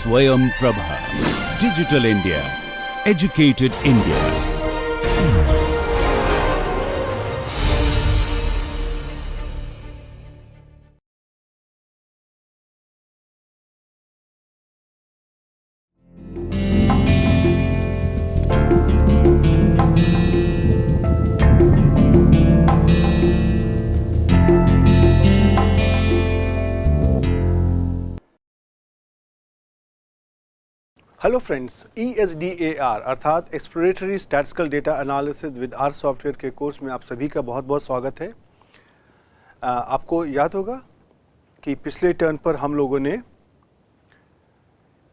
स्वयं Prabha, digital India, educated India. Hello friends, ESDAR अर्थात exploratory statistical data analysis with R software के course में आप सभी का बहुत बहुत स्वागत है। आपको याद होगा कि पिछले टर्न पर हम लोगों ने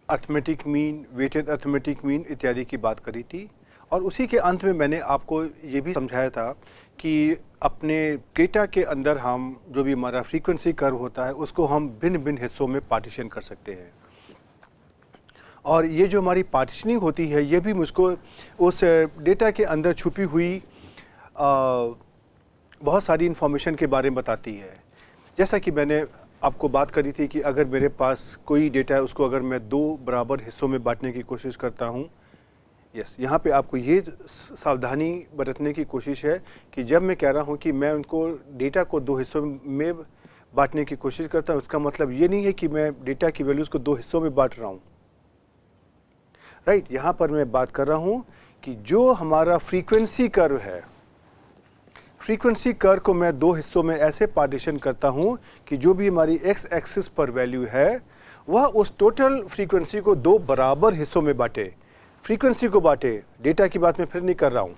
arithmetic mean, weighted arithmetic mean इत्यादि की बात करी थी और उसी के अंत में मैंने आपको ये भी समझाया था कि अपने डेटा के अंदर हम जो भी हमारा फ्रीक्वेंसी कर्व होता है उसको हम भिन्न भिन्न हिस्सों में पार्टीशन कर सकते हैं और ये जो हमारी पार्टीशनिंग होती है ये भी मुझको उस डेटा के अंदर छुपी हुई बहुत सारी इन्फॉर्मेशन के बारे में बताती है। जैसा कि मैंने आपको बात करी थी कि अगर मेरे पास कोई डेटा है उसको अगर मैं दो बराबर हिस्सों में बांटने की कोशिश करता हूँ, यहाँ पे आपको ये सावधानी बरतने की कोशिश है कि जब मैं कह रहा हूँ कि मैं उनको डेटा को दो हिस्सों में बांटने की कोशिश करता हूँ, उसका मतलब ये नहीं है कि मैं डेटा की वैल्यूज़ को दो हिस्सों में बांट रहा हूँ। राइट, यहाँ पर मैं बात कर रहा हूँ कि जो हमारा फ्रीक्वेंसी कर्व है, फ्रीक्वेंसी कर्व को मैं दो हिस्सों में ऐसे पार्टीशन करता हूँ कि जो भी हमारी एक्स एक्सिस पर वैल्यू है वह उस टोटल फ्रीक्वेंसी को दो बराबर हिस्सों में बांटे, फ्रीक्वेंसी को बांटे। डेटा की बात मैं फिर नहीं कर रहा हूँ।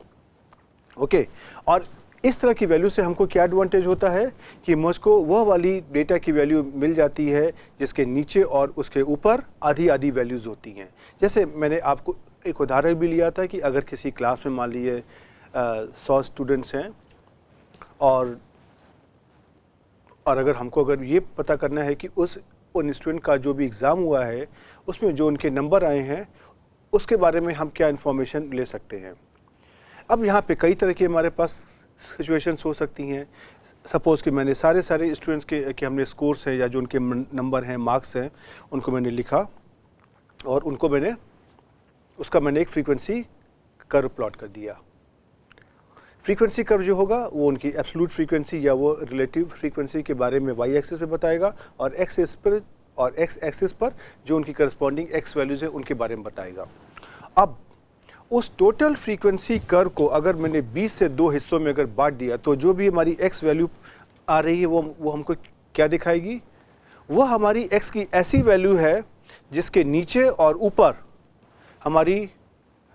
ओके, और इस तरह की वैल्यू से हमको क्या एडवांटेज होता है कि मुझको वह वाली डेटा की वैल्यू मिल जाती है जिसके नीचे और उसके ऊपर आधी आधी वैल्यूज़ होती हैं। जैसे मैंने आपको एक उदाहरण भी लिया था कि अगर किसी क्लास में मान लीजिए 100 स्टूडेंट्स हैं और अगर हमको अगर ये पता करना है कि उन स्टूडेंट का जो भी एग्ज़ाम हुआ है उसमें जो उनके नंबर आए हैं उसके बारे में हम क्या इन्फॉर्मेशन ले सकते हैं। अब यहाँ पे कई तरह के हमारे पास सिचुएशंस हो सकती हैं। सपोज़ कि मैंने सारे स्टूडेंट्स के हमने स्कोर्स हैं या जो उनके नंबर हैं, मार्क्स हैं, उनको मैंने लिखा और उनको मैंने एक फ्रीक्वेंसी कर्व प्लॉट कर दिया। फ्रीक्वेंसी कर्व जो होगा वो उनकी एब्सोल्यूट फ्रीक्वेंसी या वो रिलेटिव फ्रीक्वेंसी के बारे में वाई एक्सिस पे बताएगा और एक्स एक्सिस पर जो उनकी करस्पॉन्डिंग एक्स वैल्यूज़ है उनके बारे में बताएगा। अब उस टोटल फ्रीक्वेंसी कर्व को अगर मैंने 20 से दो हिस्सों में अगर बांट दिया तो जो भी हमारी एक्स वैल्यू आ रही है वो हमको क्या दिखाएगी? वो हमारी एक्स की ऐसी वैल्यू है जिसके नीचे और ऊपर हमारी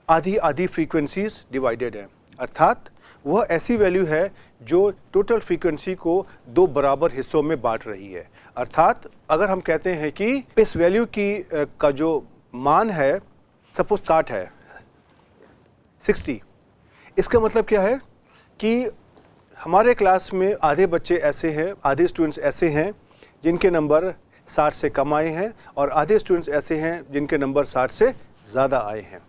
आधी आधी फ्रीक्वेंसीज डिवाइडेड है, अर्थात वह ऐसी वैल्यू है जो टोटल फ्रीक्वेंसी को दो बराबर हिस्सों में बांट रही है। अर्थात अगर हम कहते हैं कि इस वैल्यू का जो मान है सपोज 60 है, 60, इसका मतलब क्या है कि हमारे क्लास में आधे बच्चे ऐसे हैं, आधे स्टूडेंट्स ऐसे हैं जिनके नंबर 60 से कम आए हैं और आधे स्टूडेंट्स ऐसे हैं जिनके नंबर 60 से ज़्यादा आए हैं।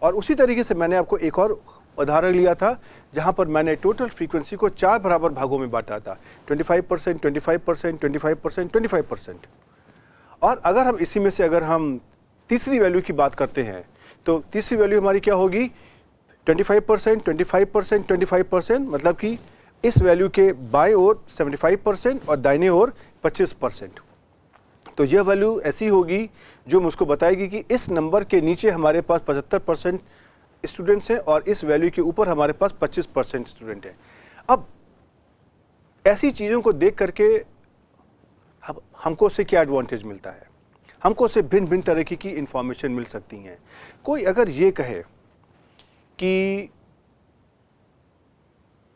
और उसी तरीके से मैंने आपको एक और उदाहरण लिया था जहां पर मैंने टोटल फ्रीक्वेंसी को 4 बराबर भागों में बांटा था, 25%, 25%, 25%, 25%। और अगर हम इसी में से अगर हम तीसरी वैल्यू की बात करते हैं तो तीसरी वैल्यू हमारी क्या होगी? 25%, 25%, 25%, मतलब कि इस वैल्यू के बाएं ओर 75% और दाहिने ओर 25%। तो यह वैल्यू ऐसी होगी जो मुझको बताएगी कि इस नंबर के नीचे हमारे पास 75% स्टूडेंट्स हैं और इस वैल्यू के ऊपर हमारे पास 25% स्टूडेंट हैं। अब ऐसी चीज़ों को देख करके हमको उससे क्या एडवांटेज मिलता है? हमको उससे भिन्न भिन्न तरीके की इंफॉर्मेशन मिल सकती हैं। कोई अगर ये कहे कि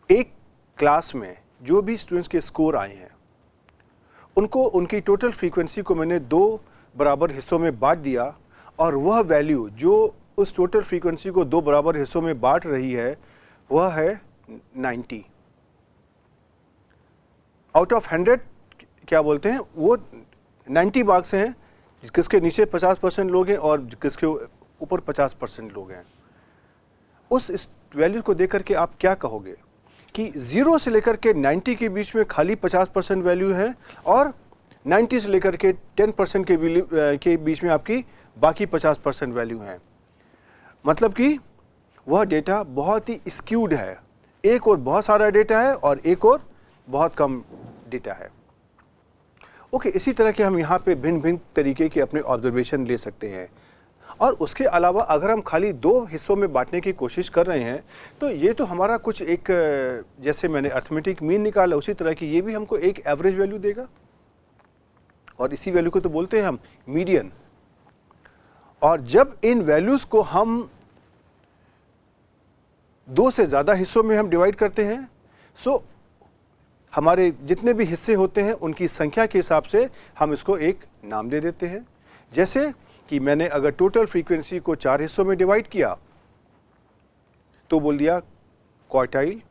एक क्लास में जो भी स्टूडेंट्स के स्कोर आए हैं उनको उनकी टोटल फ्रीक्वेंसी को मैंने दो बराबर हिस्सों में बांट दिया और वह वैल्यू जो उस टोटल फ्रीक्वेंसी को दो बराबर हिस्सों में बांट रही है वह है 90 आउट ऑफ 100। क्या बोलते हैं वो 90 मार्क्स हैं, किसके नीचे 50% लोग हैं और किसके ऊपर 50% लोग हैं। उस वैल्यू को देख करके आप क्या कहोगे कि 0 से लेकर के 90 के बीच में खाली 50% वैल्यू है और 90 से लेकर के 10% के बीच में आपकी बाकी 50% वैल्यू है। मतलब कि वह डेटा बहुत ही स्क्यूड है, एक और बहुत सारा डेटा है और एक और बहुत कम डेटा है। ओके, इसी तरह के हम यहाँ पे भिन्न भिन्न तरीके के अपने ऑब्जर्वेशन ले सकते हैं। और उसके अलावा अगर हम खाली 2 हिस्सों में बांटने की कोशिश कर रहे हैं तो ये तो हमारा कुछ एक, जैसे मैंने अर्थमेटिक मीन निकाला उसी तरह की ये भी हमको एक एवरेज वैल्यू देगा, और इसी वैल्यू को तो बोलते हैं हम मीडियन। और जब इन वैल्यूज को हम 2 से ज़्यादा हिस्सों में हम डिवाइड करते हैं, सो हमारे जितने भी हिस्से होते हैं उनकी संख्या के हिसाब से हम इसको एक नाम दे देते हैं। जैसे कि मैंने अगर टोटल फ्रीक्वेंसी को 4 हिस्सों में डिवाइड किया तो बोल दिया क्वार्टाइल,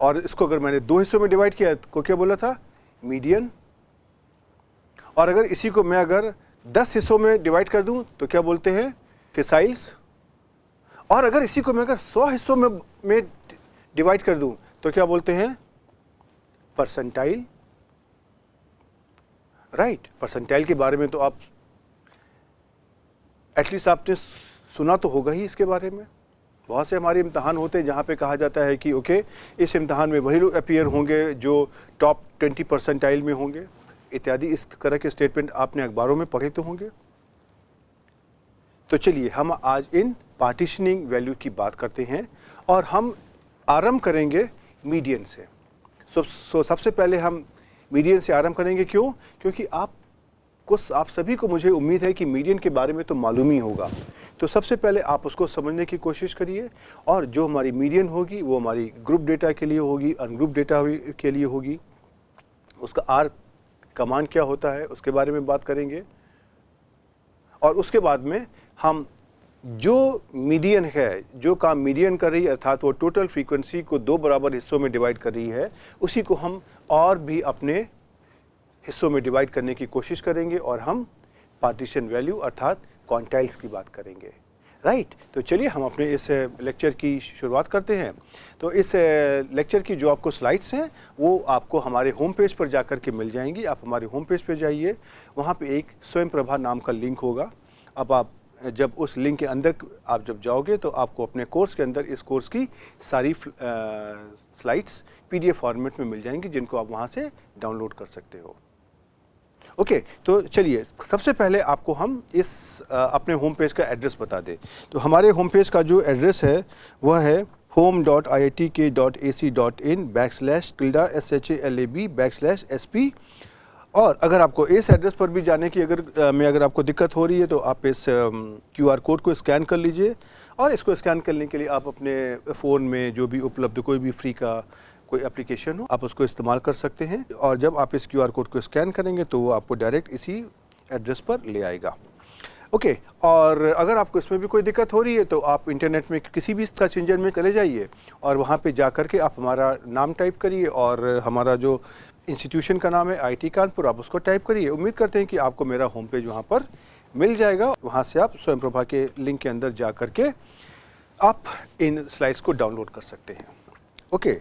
और इसको अगर मैंने 2 हिस्सों में डिवाइड किया तो क्या बोला था, मीडियन। और अगर इसी को मैं अगर 10 हिस्सों में डिवाइड कर दूं तो क्या बोलते हैं, क्विसाइल्स। और अगर इसी को मैं अगर 100 हिस्सों में डिवाइड कर दूं तो क्या बोलते हैं, परसेंटाइल। राइट, परसेंटाइल के बारे में तो आप एटलीस्ट आपने सुना तो होगा ही इसके बारे में। बहुत से हमारे इम्तहान होते हैं जहाँ पे कहा जाता है कि ओके, इस इम्तहान में वही लोग अपीयर होंगे जो टॉप 20 परसेंटाइल में होंगे, इत्यादि इस तरह के स्टेटमेंट आपने अखबारों में पढ़े तो होंगे। तो चलिए हम आज इन पार्टीशनिंग वैल्यू की बात करते हैं और हम आरंभ करेंगे मीडियन से। सो सबसे पहले हम मीडियन से आरंभ करेंगे। क्यों? क्योंकि आप सभी को, मुझे उम्मीद है कि मीडियन के बारे में तो मालूम ही होगा। तो सबसे पहले आप उसको समझने की कोशिश करिए, और जो हमारी मीडियन होगी वो हमारी ग्रुप डेटा के लिए होगी, अनग्रुप डेटा के लिए होगी। उसका आर कमांड क्या होता है उसके बारे में बात करेंगे, और उसके बाद में हम जो मीडियन है, जो काम मीडियन कर रही है, अर्थात वो टोटल फ्रीक्वेंसी को 2 बराबर हिस्सों में डिवाइड कर रही है, उसी को हम और भी अपने हिस्सों में डिवाइड करने की कोशिश करेंगे और हम पार्टीशन वैल्यू अर्थात क्वांटाइल्स की बात करेंगे। राइट, तो चलिए हम अपने इस लेक्चर की शुरुआत करते हैं। तो इस लेक्चर की जो आपको स्लाइड्स हैं वो आपको हमारे होम पेज पर जाकर के मिल जाएंगी। आप हमारे होम पेज पर जाइए, वहाँ पे एक स्वयं प्रभा नाम का लिंक होगा। अब आप जब उस लिंक के अंदर आप जब जाओगे तो आपको अपने कोर्स के अंदर इस कोर्स की सारी स्लाइड्स PDF फॉर्मेट में मिल जाएंगी, जिनको आप वहाँ से डाउनलोड कर सकते हो। ओके, तो चलिए सबसे पहले आपको हम इस अपने होम पेज का एड्रेस बता दें। तो हमारे होम पेज का जो एड्रेस है वह है home.iitk.ac.in/SHALAB/SP। और अगर आपको इस एड्रेस पर भी जाने की अगर आपको दिक्कत हो रही है तो आप इस QR कोड को स्कैन कर लीजिए, और इसको स्कैन करने के लिए आप अपने फ़ोन में जो भी उपलब्ध कोई भी फ्री का कोई एप्लीकेशन हो आप उसको इस्तेमाल कर सकते हैं। और जब आप इस QR कोड को स्कैन करेंगे तो वो आपको डायरेक्ट इसी एड्रेस पर ले आएगा। ओके, और अगर आपको इसमें भी कोई दिक्कत हो रही है तो आप इंटरनेट में किसी भी सर्च इंजन में चले जाइए और वहाँ पे जा कर के आप हमारा नाम टाइप करिए और हमारा जो इंस्टीट्यूशन का नाम है IIT कानपुर, आप उसको टाइप करिए। उम्मीद करते हैं कि आपको मेरा होम पेज वहाँ पर मिल जाएगा। वहाँ से आप स्वयं प्रभा के लिंक के अंदर जा कर के आप इन स्लाइड्स को डाउनलोड कर सकते हैं। ओके,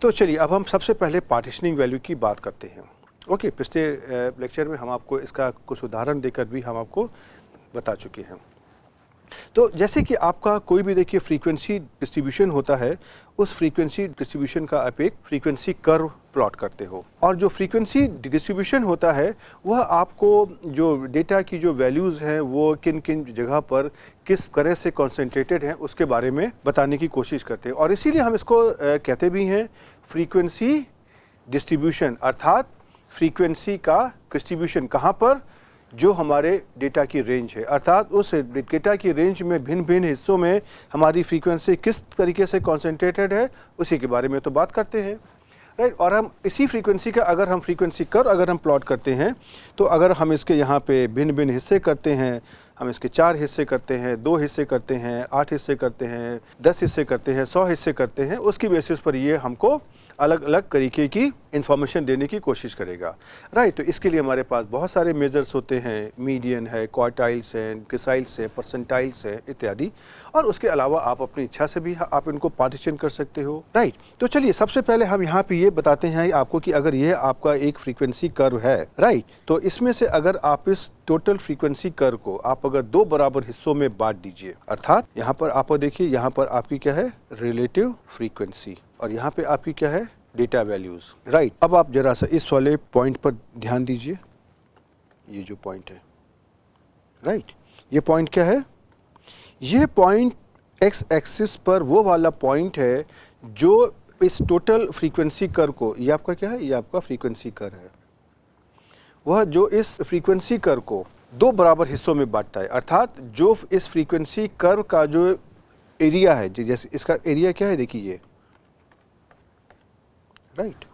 तो चलिए अब हम सबसे पहले पार्टीशनिंग वैल्यू की बात करते हैं। ओके, पिछले लेक्चर में हम आपको इसका कुछ उदाहरण देकर भी हम आपको बता चुके हैं। तो जैसे कि आपका कोई भी देखिए फ्रीक्वेंसी डिस्ट्रीब्यूशन होता है, उस फ्रीक्वेंसी डिस्ट्रीब्यूशन का आप एक फ्रीक्वेंसी कर्व प्लॉट करते हो, और जो फ्रीक्वेंसी डिस्ट्रीब्यूशन होता है वह आपको जो डेटा की जो वैल्यूज़ हैं वो किन किन जगह पर किस तरह से कॉन्सेंट्रेटेड हैं उसके बारे में बताने की कोशिश करते हैं। और इसीलिए हम इसको कहते भी हैं फ्रीक्वेंसी डिस्ट्रीब्यूशन, अर्थात फ्रीक्वेंसी का डिस्ट्रीब्यूशन कहाँ पर, जो हमारे डेटा की रेंज है, अर्थात उस डेटा की रेंज में भिन्न भिन्न हिस्सों में हमारी फ्रीक्वेंसी किस तरीके से कॉन्सेंट्रेटेड है उसी के बारे में तो बात करते हैं। राइट, और हम इसी फ्रीक्वेंसी का अगर हम फ्रीक्वेंसी कर्व अगर हम प्लॉट करते हैं तो अगर हम इसके यहाँ पे भिन्न भिन्न हिस्से करते हैं, हम इसके 4 हिस्से करते हैं, 2 हिस्से करते हैं, 8 हिस्से करते हैं, 10 हिस्से करते हैं, 100 हिस्से करते हैं, उसकी बेसिस पर ये हमको अलग अलग तरीके की इंफॉर्मेशन देने की कोशिश करेगा। राइट, तो इसके लिए हमारे पास बहुत सारे मेजर्स होते हैं, मीडियन है, क्वार्टाइल्स हैं, क्विसाइल्स है, परसेंटाइल्स है इत्यादि, और उसके अलावा आप अपनी इच्छा से भी आप इनको पार्टीशन कर सकते हो। राइट, तो चलिए सबसे पहले हम यहाँ पे ये बताते हैं आपको कि अगर यह आपका एक फ्रीक्वेंसी कर्व है, राइट, तो इसमें से अगर आप इस टोटल फ्रीक्वेंसी कर्व को आप अगर दो बराबर हिस्सों में बांट दीजिए, अर्थात यहाँ पर आप देखिए, यहाँ पर आपकी क्या है, रिलेटिव फ्रीक्वेंसी, और यहाँ पे आपकी क्या है, डेटा वैल्यूज। राइट, अब आप जरा सा इस वाले पॉइंट पर ध्यान दीजिए, ये जो पॉइंट है, राइट, ये पॉइंट क्या है, ये पॉइंट एक्स एक्सिस पर वो वाला पॉइंट है जो इस टोटल फ्रीक्वेंसी कर्व को, ये आपका क्या है, ये आपका फ्रीक्वेंसी कर्व है, वह जो इस फ्रीक्वेंसी कर्व को दो बराबर हिस्सों में बांटता है, अर्थात जो इस फ्रीक्वेंसी कर्व का जो एरिया है, जैसे इसका एरिया क्या है, देखिए ये, राइट,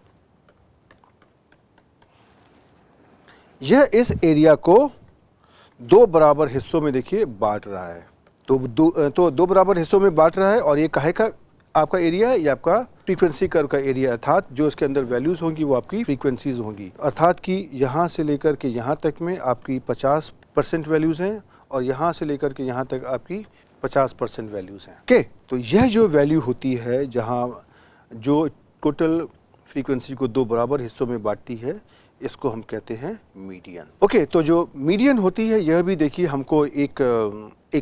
यह इस एरिया को दो बराबर हिस्सों में देखिए बांट रहा है, तो दो बराबर हिस्सों में बांट रहा है, और ये काहे का आपका एरिया है, ये आपका फ्रीक्वेंसी कर्व का एरिया, अर्थात जो इसके अंदर वैल्यूज होंगी वो आपकी फ्रीक्वेंसीज होंगी, अर्थात कि यहाँ से लेकर के यहाँ तक में आपकी 50% वैल्यूज हैं, और यहाँ से लेकर के यहाँ तक आपकी 50% वैल्यूज हैं। ओके, तो यह जो वैल्यू होती है जहाँ जो टोटल फ्रीक्वेंसी को दो बराबर हिस्सों में बांटती है, इसको हम कहते हैं मीडियन। ओके, तो जो मीडियन होती है यह भी देखिए हमको एक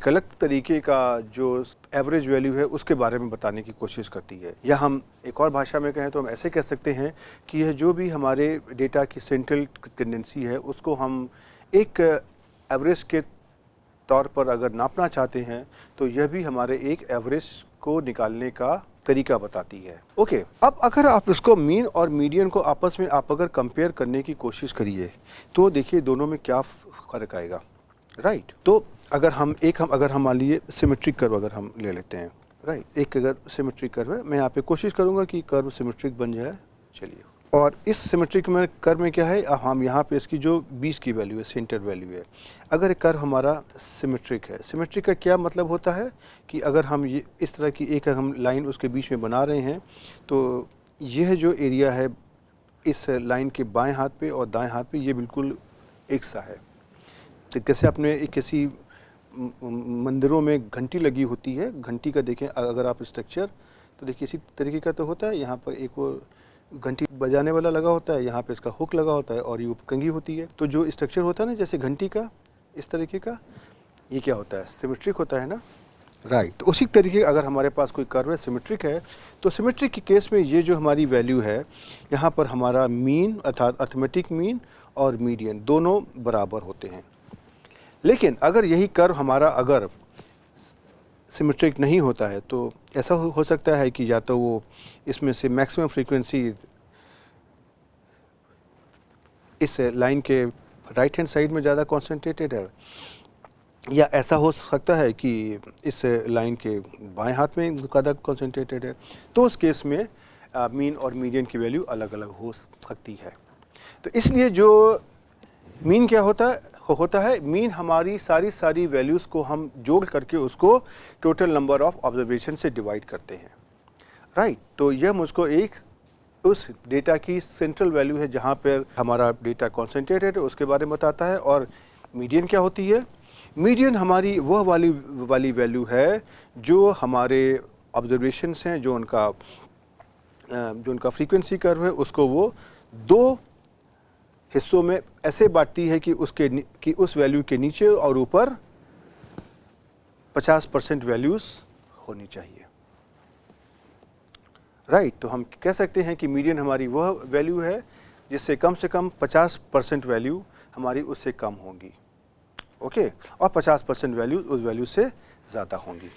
अलग तरीके का जो एवरेज वैल्यू है उसके बारे में बताने की कोशिश करती है, या हम एक और भाषा में कहें तो हम ऐसे कह सकते हैं कि यह जो भी हमारे डेटा की सेंट्रल टेंडेंसी है उसको हम एक एवरेज के तौर पर अगर नापना चाहते हैं तो यह भी हमारे एक एवरेज को निकालने का तरीका बताती है। ओके, अब अगर आप इसको मीन और मीडियन को आपस में आप अगर कंपेयर करने की कोशिश करिए तो देखिए दोनों में क्या फ़र्क आएगा। राइट, तो अगर हम मान लीजिए सिमेट्रिक कर्व अगर हम ले लेते हैं, राइट, एक अगर सिमेट्रिक कर्व है, मैं यहाँ पे कोशिश करूँगा कि कर्व सिमेट्रिक बन जाए। चलिए, और इस सिमेट्रिक में कर्व में क्या है, हम यहाँ पे इसकी जो 20 की वैल्यू है, सेंटर वैल्यू है, अगर एक कर्व हमारा सिमेट्रिक है, सिमेट्रिक का क्या मतलब होता है कि अगर हम ये इस तरह की एक हम लाइन उसके बीच में बना रहे हैं तो यह जो एरिया है इस लाइन के बाएं हाथ पे और दाएं हाथ पे ये बिल्कुल एक सा है। तो कैसे आपने किसी मंदिरों में घंटी लगी होती है, घंटी का देखें अगर आप स्ट्रक्चर तो देखिए इसी तरीके का तो होता है, यहाँ पर एक वो घंटी बजाने वाला लगा होता है, यहाँ पे इसका हुक लगा होता है और ये कंघी होती है। तो जो स्ट्रक्चर होता है ना जैसे घंटी का इस तरीके का, ये क्या होता है, सिमेट्रिक होता है ना। राइट, तो उसी तरीके अगर हमारे पास कोई कर्व है सिमेट्रिक है तो सिमेट्रिक के केस में ये जो हमारी वैल्यू है यहाँ पर हमारा मीन अर्थात अर्थमेटिक मीन और मीडियन दोनों बराबर होते हैं। लेकिन अगर यही कर्व हमारा अगर सिमेट्रिक नहीं होता है तो ऐसा हो सकता है कि या तो वो इसमें से मैक्सिमम फ्रीक्वेंसी इस लाइन के राइट हैंड साइड में ज़्यादा कॉन्सेंट्रेटेड है, या ऐसा हो सकता है कि इस लाइन के बाएं हाथ में ज़्यादा कॉन्सेंट्रेटेड है। तो उस केस में मीन और मीडियन की वैल्यू अलग अलग हो सकती है। तो इसलिए जो मीन क्या होता है मीन हमारी सारी वैल्यूज़ को हम जोड़ करके उसको टोटल नंबर ऑफ ऑब्जर्वेशन से डिवाइड करते हैं। राइट, तो यह मुझको एक उस डेटा की सेंट्रल वैल्यू है जहाँ पर हमारा डेटा कॉन्सेंट्रेटेड है उसके बारे में बताता है। और मीडियन क्या होती है, मीडियन हमारी वह वाली वैल्यू है जो हमारे ऑब्जर्वेशंस हैं, जो उनका फ्रीक्वेंसी कर्व है उसको वो दो हिस्सों में ऐसे बांटती है कि उस वैल्यू के नीचे और ऊपर 50% वैल्यूज़ होनी चाहिए। राइट, तो हम कह सकते हैं कि मीडियन हमारी वह वैल्यू है जिससे कम से कम 50% वैल्यू हमारी उससे कम होंगी। ओके, और 50% वैल्यू उस वैल्यू से ज़्यादा होंगी।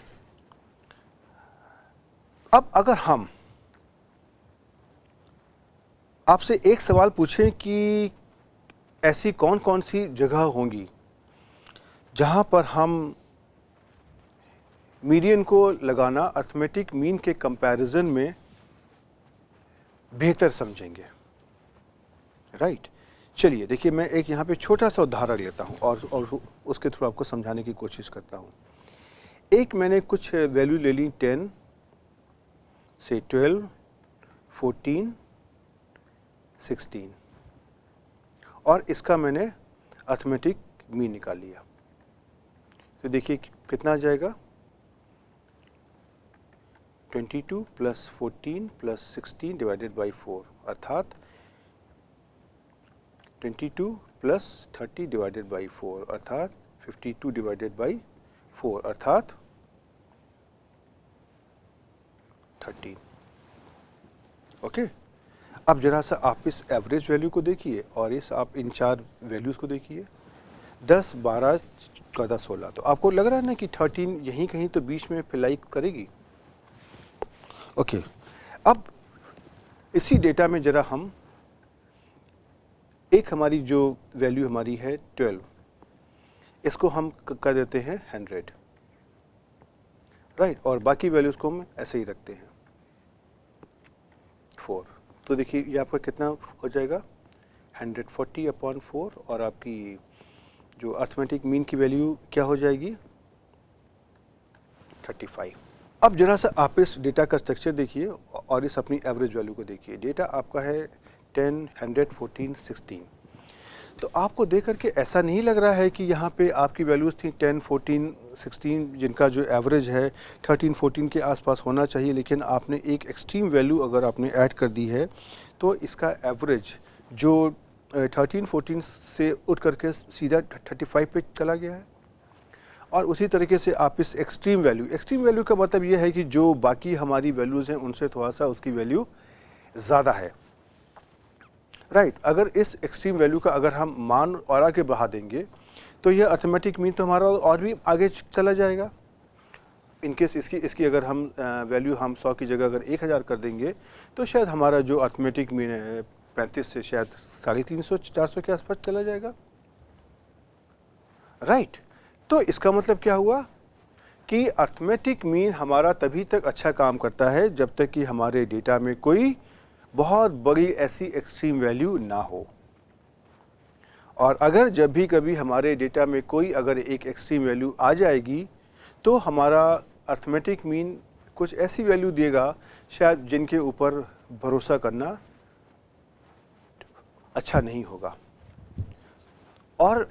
अब अगर हम आपसे एक सवाल पूछें कि ऐसी कौन कौन सी जगह होंगी जहां पर हम मीडियन को लगाना अर्थमेटिक मीन के कंपैरिजन में बेहतर समझेंगे। राइट, चलिए देखिए मैं एक यहाँ पे छोटा सा उदाहरण लेता हूँ और उसके थ्रू आपको समझाने की कोशिश करता हूँ। एक मैंने कुछ वैल्यू ले ली 10 से 12, 14, 16 और इसका मैंने अर्थमेटिक मीन निकाल लिया। तो देखिए कितना आ जाएगा, 22 प्लस 14 प्लस 16 डिवाइडेड बाई 4 अर्थात 22 प्लस 30 डिवाइडेड बाई 4 अर्थात 52 डिवाइडेड बाई 4 अर्थात 13। ओके, अब जरा सा आप इस एवरेज वैल्यू को देखिए और इस आप इन चार वैल्यूज़ को देखिए, 10, 12, 14, 16। तो आपको लग रहा है ना कि 13 यहीं कहीं तो बीच में फिलाई करेगी। ओके, अब इसी डेटा में जरा हम एक हमारी जो वैल्यू हमारी है 12, इसको हम कर देते हैं 100, राइट, और बाकी वैल्यूज़ को हम ऐसे ही रखते हैं 4। तो देखिए ये आपका कितना हो जाएगा, 140/4 और आपकी जो अर्थमेटिक मीन की वैल्यू क्या हो जाएगी, 35। अब जरा सा आप इस डेटा का स्ट्रक्चर देखिए और इस अपनी एवरेज वैल्यू को देखिए। डेटा आपका है 10, 100, 14, 16। तो आपको देख करके ऐसा नहीं लग रहा है कि यहाँ पे आपकी वैल्यूज़ थी 10, 14, 16 जिनका जो एवरेज है 13, 14 के आसपास होना चाहिए, लेकिन आपने एक एक्सट्रीम वैल्यू अगर आपने ऐड कर दी है तो इसका एवरेज जो 13, 14 से उठ करके सीधा 35 पे चला गया है। और उसी तरीके से आप इस एक्सट्रीम वैल्यू का मतलब ये है कि जो बाकी हमारी वैल्यूज़ हैं उनसे थोड़ा सा उसकी वैल्यू ज़्यादा है, राइट। अगर इस एक्सट्रीम वैल्यू का अगर हम मान और आगे बढ़ा देंगे तो यह अर्थमेटिक मीन तो हमारा और भी आगे चला जाएगा। इनकेस इसकी अगर हम वैल्यू हम 100 की जगह अगर 1000 कर देंगे तो शायद हमारा जो अर्थमेटिक मीन है 35 से शायद 350, 400 के आसपास चला जाएगा, राइट। तो इसका मतलब क्या हुआ कि अर्थमेटिक मीन हमारा तभी तक अच्छा काम करता है जब तक कि हमारे डेटा में कोई बहुत बड़ी ऐसी एक्सट्रीम वैल्यू ना हो। और अगर जब भी कभी हमारे डेटा में कोई अगर एक एक्सट्रीम वैल्यू आ जाएगी तो हमारा अर्थमेटिक मीन कुछ ऐसी वैल्यू देगा शायद जिनके ऊपर भरोसा करना अच्छा नहीं होगा। और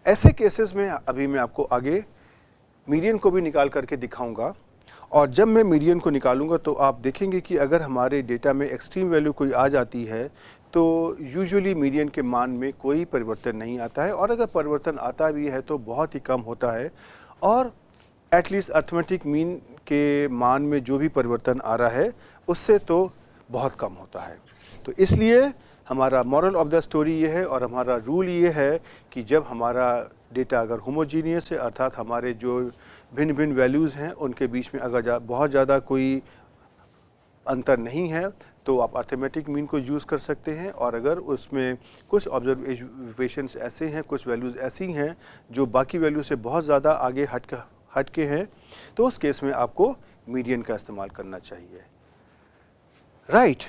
ऐसे केसेस में अभी मैं आपको आगे मीडियन को भी निकाल करके दिखाऊंगा, और जब मैं मीडियन को निकालूंगा तो आप देखेंगे कि अगर हमारे डेटा में एक्सट्रीम वैल्यू कोई आ जाती है तो यूजुअली मीडियन के मान में कोई परिवर्तन नहीं आता है, और अगर परिवर्तन आता भी है तो बहुत ही कम होता है, और एटलीस्ट अर्थमेटिक मीन के मान में जो भी परिवर्तन आ रहा है उससे तो बहुत कम होता है। तो इसलिए हमारा मॉरल ऑफ द स्टोरी ये है और हमारा रूल ये है कि जब हमारा डेटा अगर होमोजीनियस है अर्थात हमारे जो भिन्न भिन्न वैल्यूज़ हैं उनके बीच में अगर बहुत ज़्यादा कोई अंतर नहीं है तो आप अर्थमेटिक मीन को यूज़ कर सकते हैं। और अगर उसमें कुछ ऑब्जर्वेशंस ऐसे हैं, कुछ वैल्यूज़ ऐसी हैं जो बाकी वैल्यू से बहुत ज़्यादा आगे हट के हैं, तो उस केस में आपको मीडियन का इस्तेमाल करना चाहिए, राइट।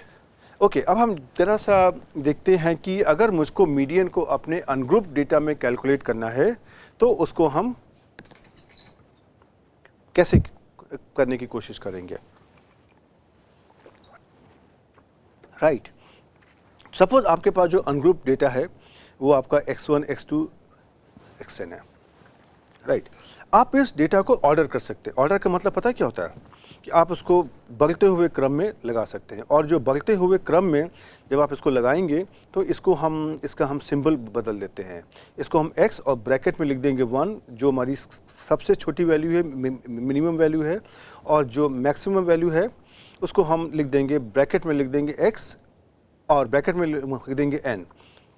ओके, अब हम जरा सा देखते हैं कि अगर मुझको मीडियन को अपने अनग्रुप डेटा में कैलकुलेट करना है तो उसको हम कैसे करने की कोशिश करेंगे, राइट। सपोज आपके पास जो अनग्रुप डेटा है वो आपका x1, x2, xn है, राइट। आप इस डेटा को ऑर्डर कर सकते हैं। ऑर्डर का मतलब पता है क्या होता है कि आप उसको बढ़ते हुए क्रम में लगा सकते हैं, और जो बढ़ते हुए क्रम में जब आप इसको लगाएंगे तो इसका हम सिंबल बदल देते हैं। इसको हम x और ब्रैकेट में लिख देंगे 1 जो हमारी सबसे छोटी वैल्यू है, मिनिमम वैल्यू है, और जो मैक्सिमम वैल्यू है उसको हम लिख देंगे ब्रैकेट में लिख देंगे x और ब्रैकेट में लिख देंगे n।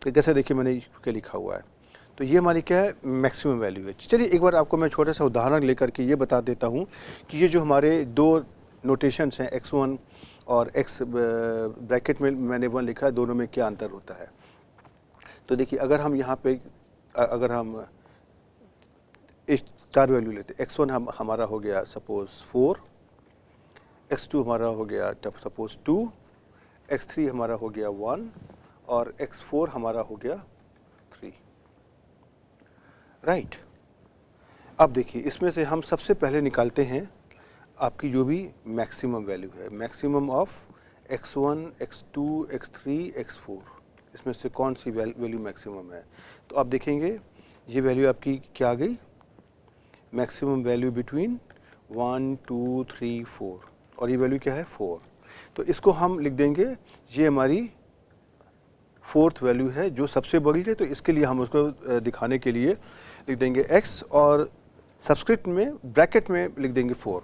तो जैसे देखिए मैंने क्या लिखा हुआ है, तो ये हमारी क्या है, मैक्सिमम वैल्यू है। चलिए एक बार आपको मैं छोटा सा उदाहरण लेकर के ये बता देता हूँ कि ये जो हमारे दो नोटेशंस हैं x1 और x ब्रैकेट में मैंने 1 लिखा है, दोनों में क्या अंतर होता है। तो देखिए अगर हम यहाँ पे अगर हम एक 4 वैल्यू लेते हैं, x1 हमारा हो गया सपोज 4, x2 हमारा हो गया सपोज 2, x3 हमारा हो गया 1 और x4 हमारा हो गया 3, राइट। अब देखिए इसमें से हम सबसे पहले निकालते हैं आपकी जो भी मैक्सिमम वैल्यू है, maximum of x1, x2, x3, x4। इसमें से कौन सी वैल्यू मैक्सिमम है। तो आप देखेंगे ये वैल्यू आपकी क्या आ गई, मैक्सिमम वैल्यू बिटवीन 1 2 3 4, और ये वैल्यू क्या है 4। तो इसको हम लिख देंगे, ये हमारी फोर्थ वैल्यू है जो सबसे बड़ी है। तो इसके लिए हम उसको दिखाने के लिए लिख देंगे x और सबस्क्रिप्ट में ब्रैकेट में लिख देंगे 4।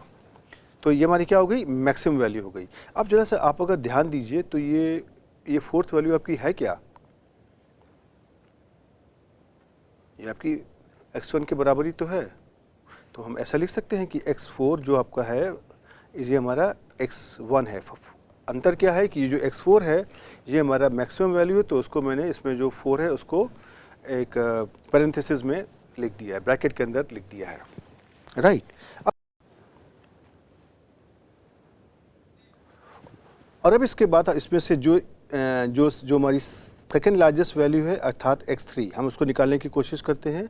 तो ये हमारी क्या हो गई, मैक्सिमम वैल्यू हो गई। अब जरा सा आप अगर ध्यान दीजिए तो ये फोर्थ वैल्यू आपकी है क्या, ये आपकी x1 के बराबर ही तो है। तो हम ऐसा लिख सकते हैं कि x4 जो आपका है ये हमारा x1 है। अंतर क्या है कि ये जो x4 है ये हमारा मैक्सिमम वैल्यू है, तो उसको मैंने इसमें जो 4 है उसको एक पैरेंथेसिस में लिख दिया है, ब्रैकेट के अंदर लिख दिया है, राइट। और अब इसके बाद इसमें से जो हमारी सेकेंड लार्जेस्ट वैल्यू है अर्थात x3, हम उसको निकालने की कोशिश करते हैं।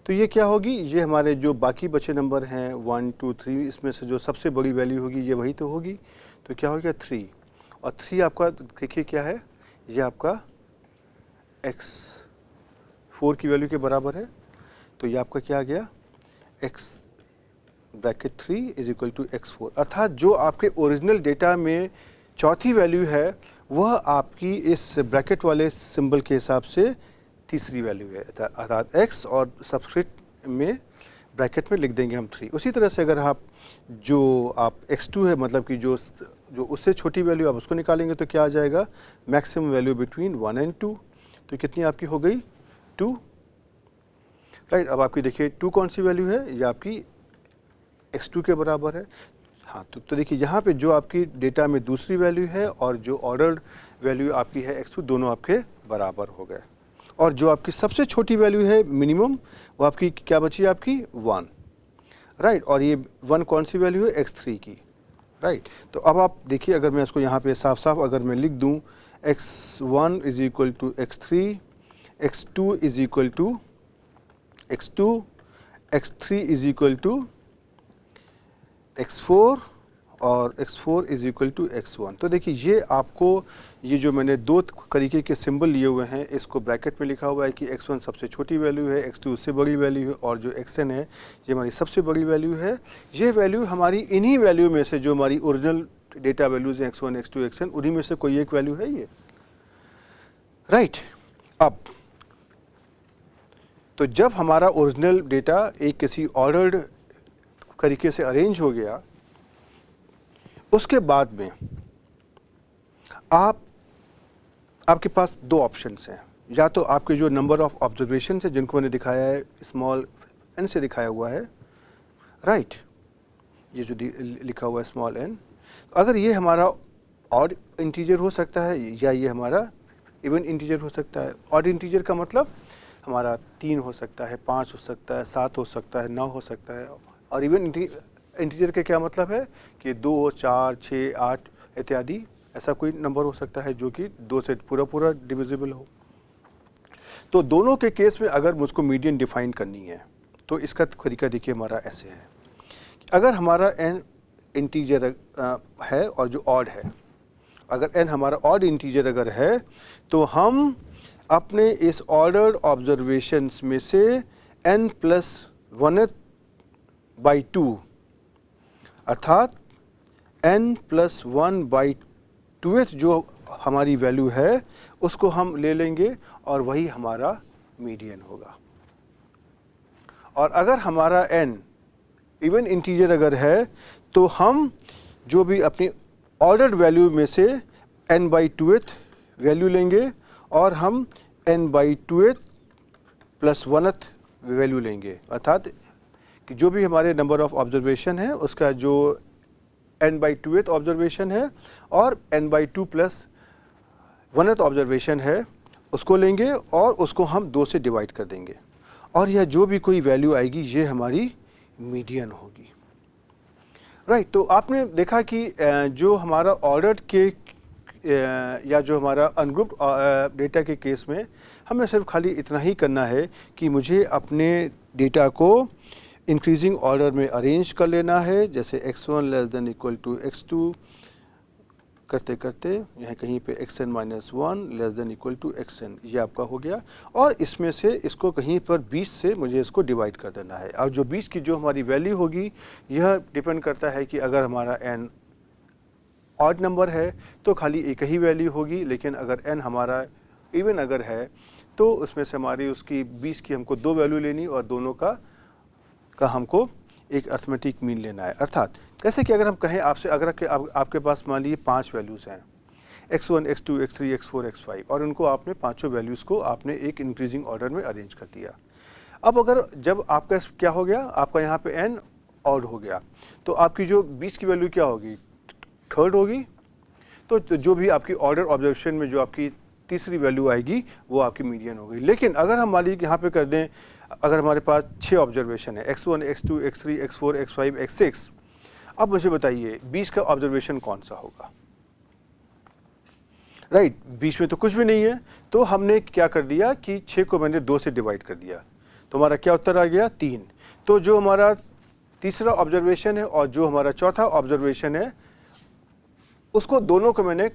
तो ये क्या होगी, ये हमारे जो बाकी बचे नंबर हैं 1 2 3, इसमें से जो सबसे बड़ी वैल्यू होगी ये वही तो होगी। तो क्या हो गया 3, और 3 आपका देखिए क्या है, ये आपका x4 की वैल्यू के बराबर है। तो ये आपका क्या आ गया, x bracket 3 is equal to x4, अर्थात जो आपके ओरिजिनल डेटा में चौथी वैल्यू है वह आपकी इस ब्रैकेट वाले सिंबल के हिसाब से तीसरी वैल्यू है, अर्थात x और सबस्क्रिप्ट में ब्रैकेट में लिख देंगे हम 3। उसी तरह से अगर आप x2 है, मतलब कि जो उससे छोटी वैल्यू आप उसको निकालेंगे तो क्या आ जाएगा, मैक्सिमम वैल्यू बिटवीन 1 एंड 2। तो कितनी आपकी हो गई 2, राइट। अब आपकी देखिए 2 कौन सी वैल्यू है, ये आपकी x2 के बराबर है। हाँ, तो देखिए यहाँ पे जो आपकी डेटा में दूसरी वैल्यू है और जो ऑर्डर्ड वैल्यू आपकी है x2, दोनों आपके बराबर हो गए। और जो आपकी सबसे छोटी वैल्यू है मिनिमम, वो आपकी क्या बची, आपकी 1, राइट। और ये 1 कौन सी वैल्यू है, x3 की, राइट। तो अब आप देखिए, अगर मैं इसको यहाँ पे साफ साफ अगर मैं लिख दूँ, x1 is equal to x3, x2 is equal to x2, x3 is equal to x4 और x4 is equal to x1। तो देखिए ये आपको, ये जो मैंने दो तरीके के सिंबल लिए हुए हैं, इसको ब्रैकेट में लिखा हुआ है कि x1 सबसे छोटी वैल्यू है, x2 उससे बड़ी वैल्यू है, और जो xn है ये हमारी सबसे बड़ी वैल्यू है। ये वैल्यू हमारी इन्हीं वैल्यू में से, जो हमारी ओरिजिनल डेटा वैल्यूज़ हैं x1 x2 xn, उन्हीं में से कोई एक वैल्यू है ये, राइट। अब तो जब हमारा ओरिजिनल डेटा एक किसी ऑर्डर्ड तरीके से अरेंज हो गया, उसके बाद में आपके पास दो ऑप्शंस हैं। या तो आपके जो नंबर ऑफ ऑब्जर्वेशन है जिनको मैंने दिखाया है स्मॉल n से दिखाया हुआ है, राइट, ये जो लिखा हुआ है स्मॉल n, अगर ये हमारा ऑड इंटीजर हो सकता है या ये हमारा इवन इंटीजर हो सकता है। ऑड इंटीजर का मतलब हमारा 3 हो सकता है, 5 हो सकता है, 7 हो सकता है, 9 हो सकता है। और इवन इंटीजर के क्या मतलब है कि 2 4 6 8 इत्यादि, ऐसा कोई नंबर हो सकता है जो कि 2 से पूरा डिविजिबल हो। तो दोनों के केस में अगर मुझको मीडियन डिफाइन करनी है तो इसका तरीका देखिए हमारा ऐसे है। अगर हमारा n इंटीजर है और जो ऑड है, अगर n हमारा ऑड इंटीजर अगर है, तो हम अपने इस ऑर्डर्ड ऑब्जर्वेशंस में से n प्लस 1/2 अर्थात n प्लस 1/2 जो हमारी वैल्यू है उसको हम ले लेंगे और वही हमारा मीडियन होगा। और अगर हमारा n इवन इंटीजर अगर है तो हम जो भी अपनी ऑर्डर्ड वैल्यू में से n/2 वैल्यू लेंगे और हम n/2 प्लस 1 वैल्यू लेंगे, अर्थात कि जो भी हमारे नंबर ऑफ ऑब्जर्वेशन है उसका जो n/2 ऑब्जर्वेशन है और n/2 प्लस 1 ऑब्जर्वेशन है उसको लेंगे और उसको हम 2 से डिवाइड कर देंगे, और यह जो भी कोई वैल्यू आएगी ये हमारी मीडियन होगी, राइट। तो आपने देखा कि जो हमारा ऑर्डर्ड के या जो हमारा अनग्रुप्ड डेटा के केस में हमें सिर्फ खाली इतना ही करना है कि मुझे अपने डेटा को इंक्रीजिंग ऑर्डर में अरेंज कर लेना है, जैसे x1 less than equal to x2 करते करते यहाँ कहीं पे xn minus 1 less than equal to xn, ये आपका हो गया। और इसमें से इसको कहीं पर 20 से मुझे इसको डिवाइड कर देना है। और जो 20 की जो हमारी वैल्यू होगी, यह डिपेंड करता है कि अगर हमारा n ऑड नंबर है तो खाली एक ही वैल्यू होगी, लेकिन अगर n हमारा इवन अगर है तो उसमें से हमारी उसकी 20 की हमको 2 वैल्यू लेनी और दोनों का हमको एक अर्थमेटिक मीन लेना है। अर्थात जैसे कि अगर हम कहें आपसे, अगर आपके पास मान लीजिए 5 वैल्यूज़ हैं, x1, x2, x3, x4, x5, और उनको आपने पाँचों वैल्यूज़ को आपने एक इंक्रीजिंग ऑर्डर में अरेंज कर दिया। अब अगर जब आपका क्या हो गया, आपका यहाँ पे n ऑड हो गया, तो आपकी जो 20 की वैल्यू क्या होगी, थर्ड होगी। तो जो भी आपकी ऑर्डर ऑब्जर्वेशन में जो आपकी तीसरी वैल्यू आएगी वो आपकी मीडियन होगी। लेकिन अगर हम मान लीजिए यहाँ पे कर दें, अगर हमारे पास 6 ऑब्जर्वेशन है, x1, x2, x3, x4, x5, x6, अब मुझे बताइए 20 का ऑब्जर्वेशन कौन सा होगा? राइट, 20 में तो कुछ भी नहीं है, तो हमने क्या कर दिया कि 6 को मैंने 2 से डिवाइड कर दिया, तो हमारा क्या उत्तर आ गया, 3। तो जो हमारा तीसरा ऑब्जर्वेशन है और जो हमारा चौथा ऑब्जर्वेशन है, उसको दोनों को मैंने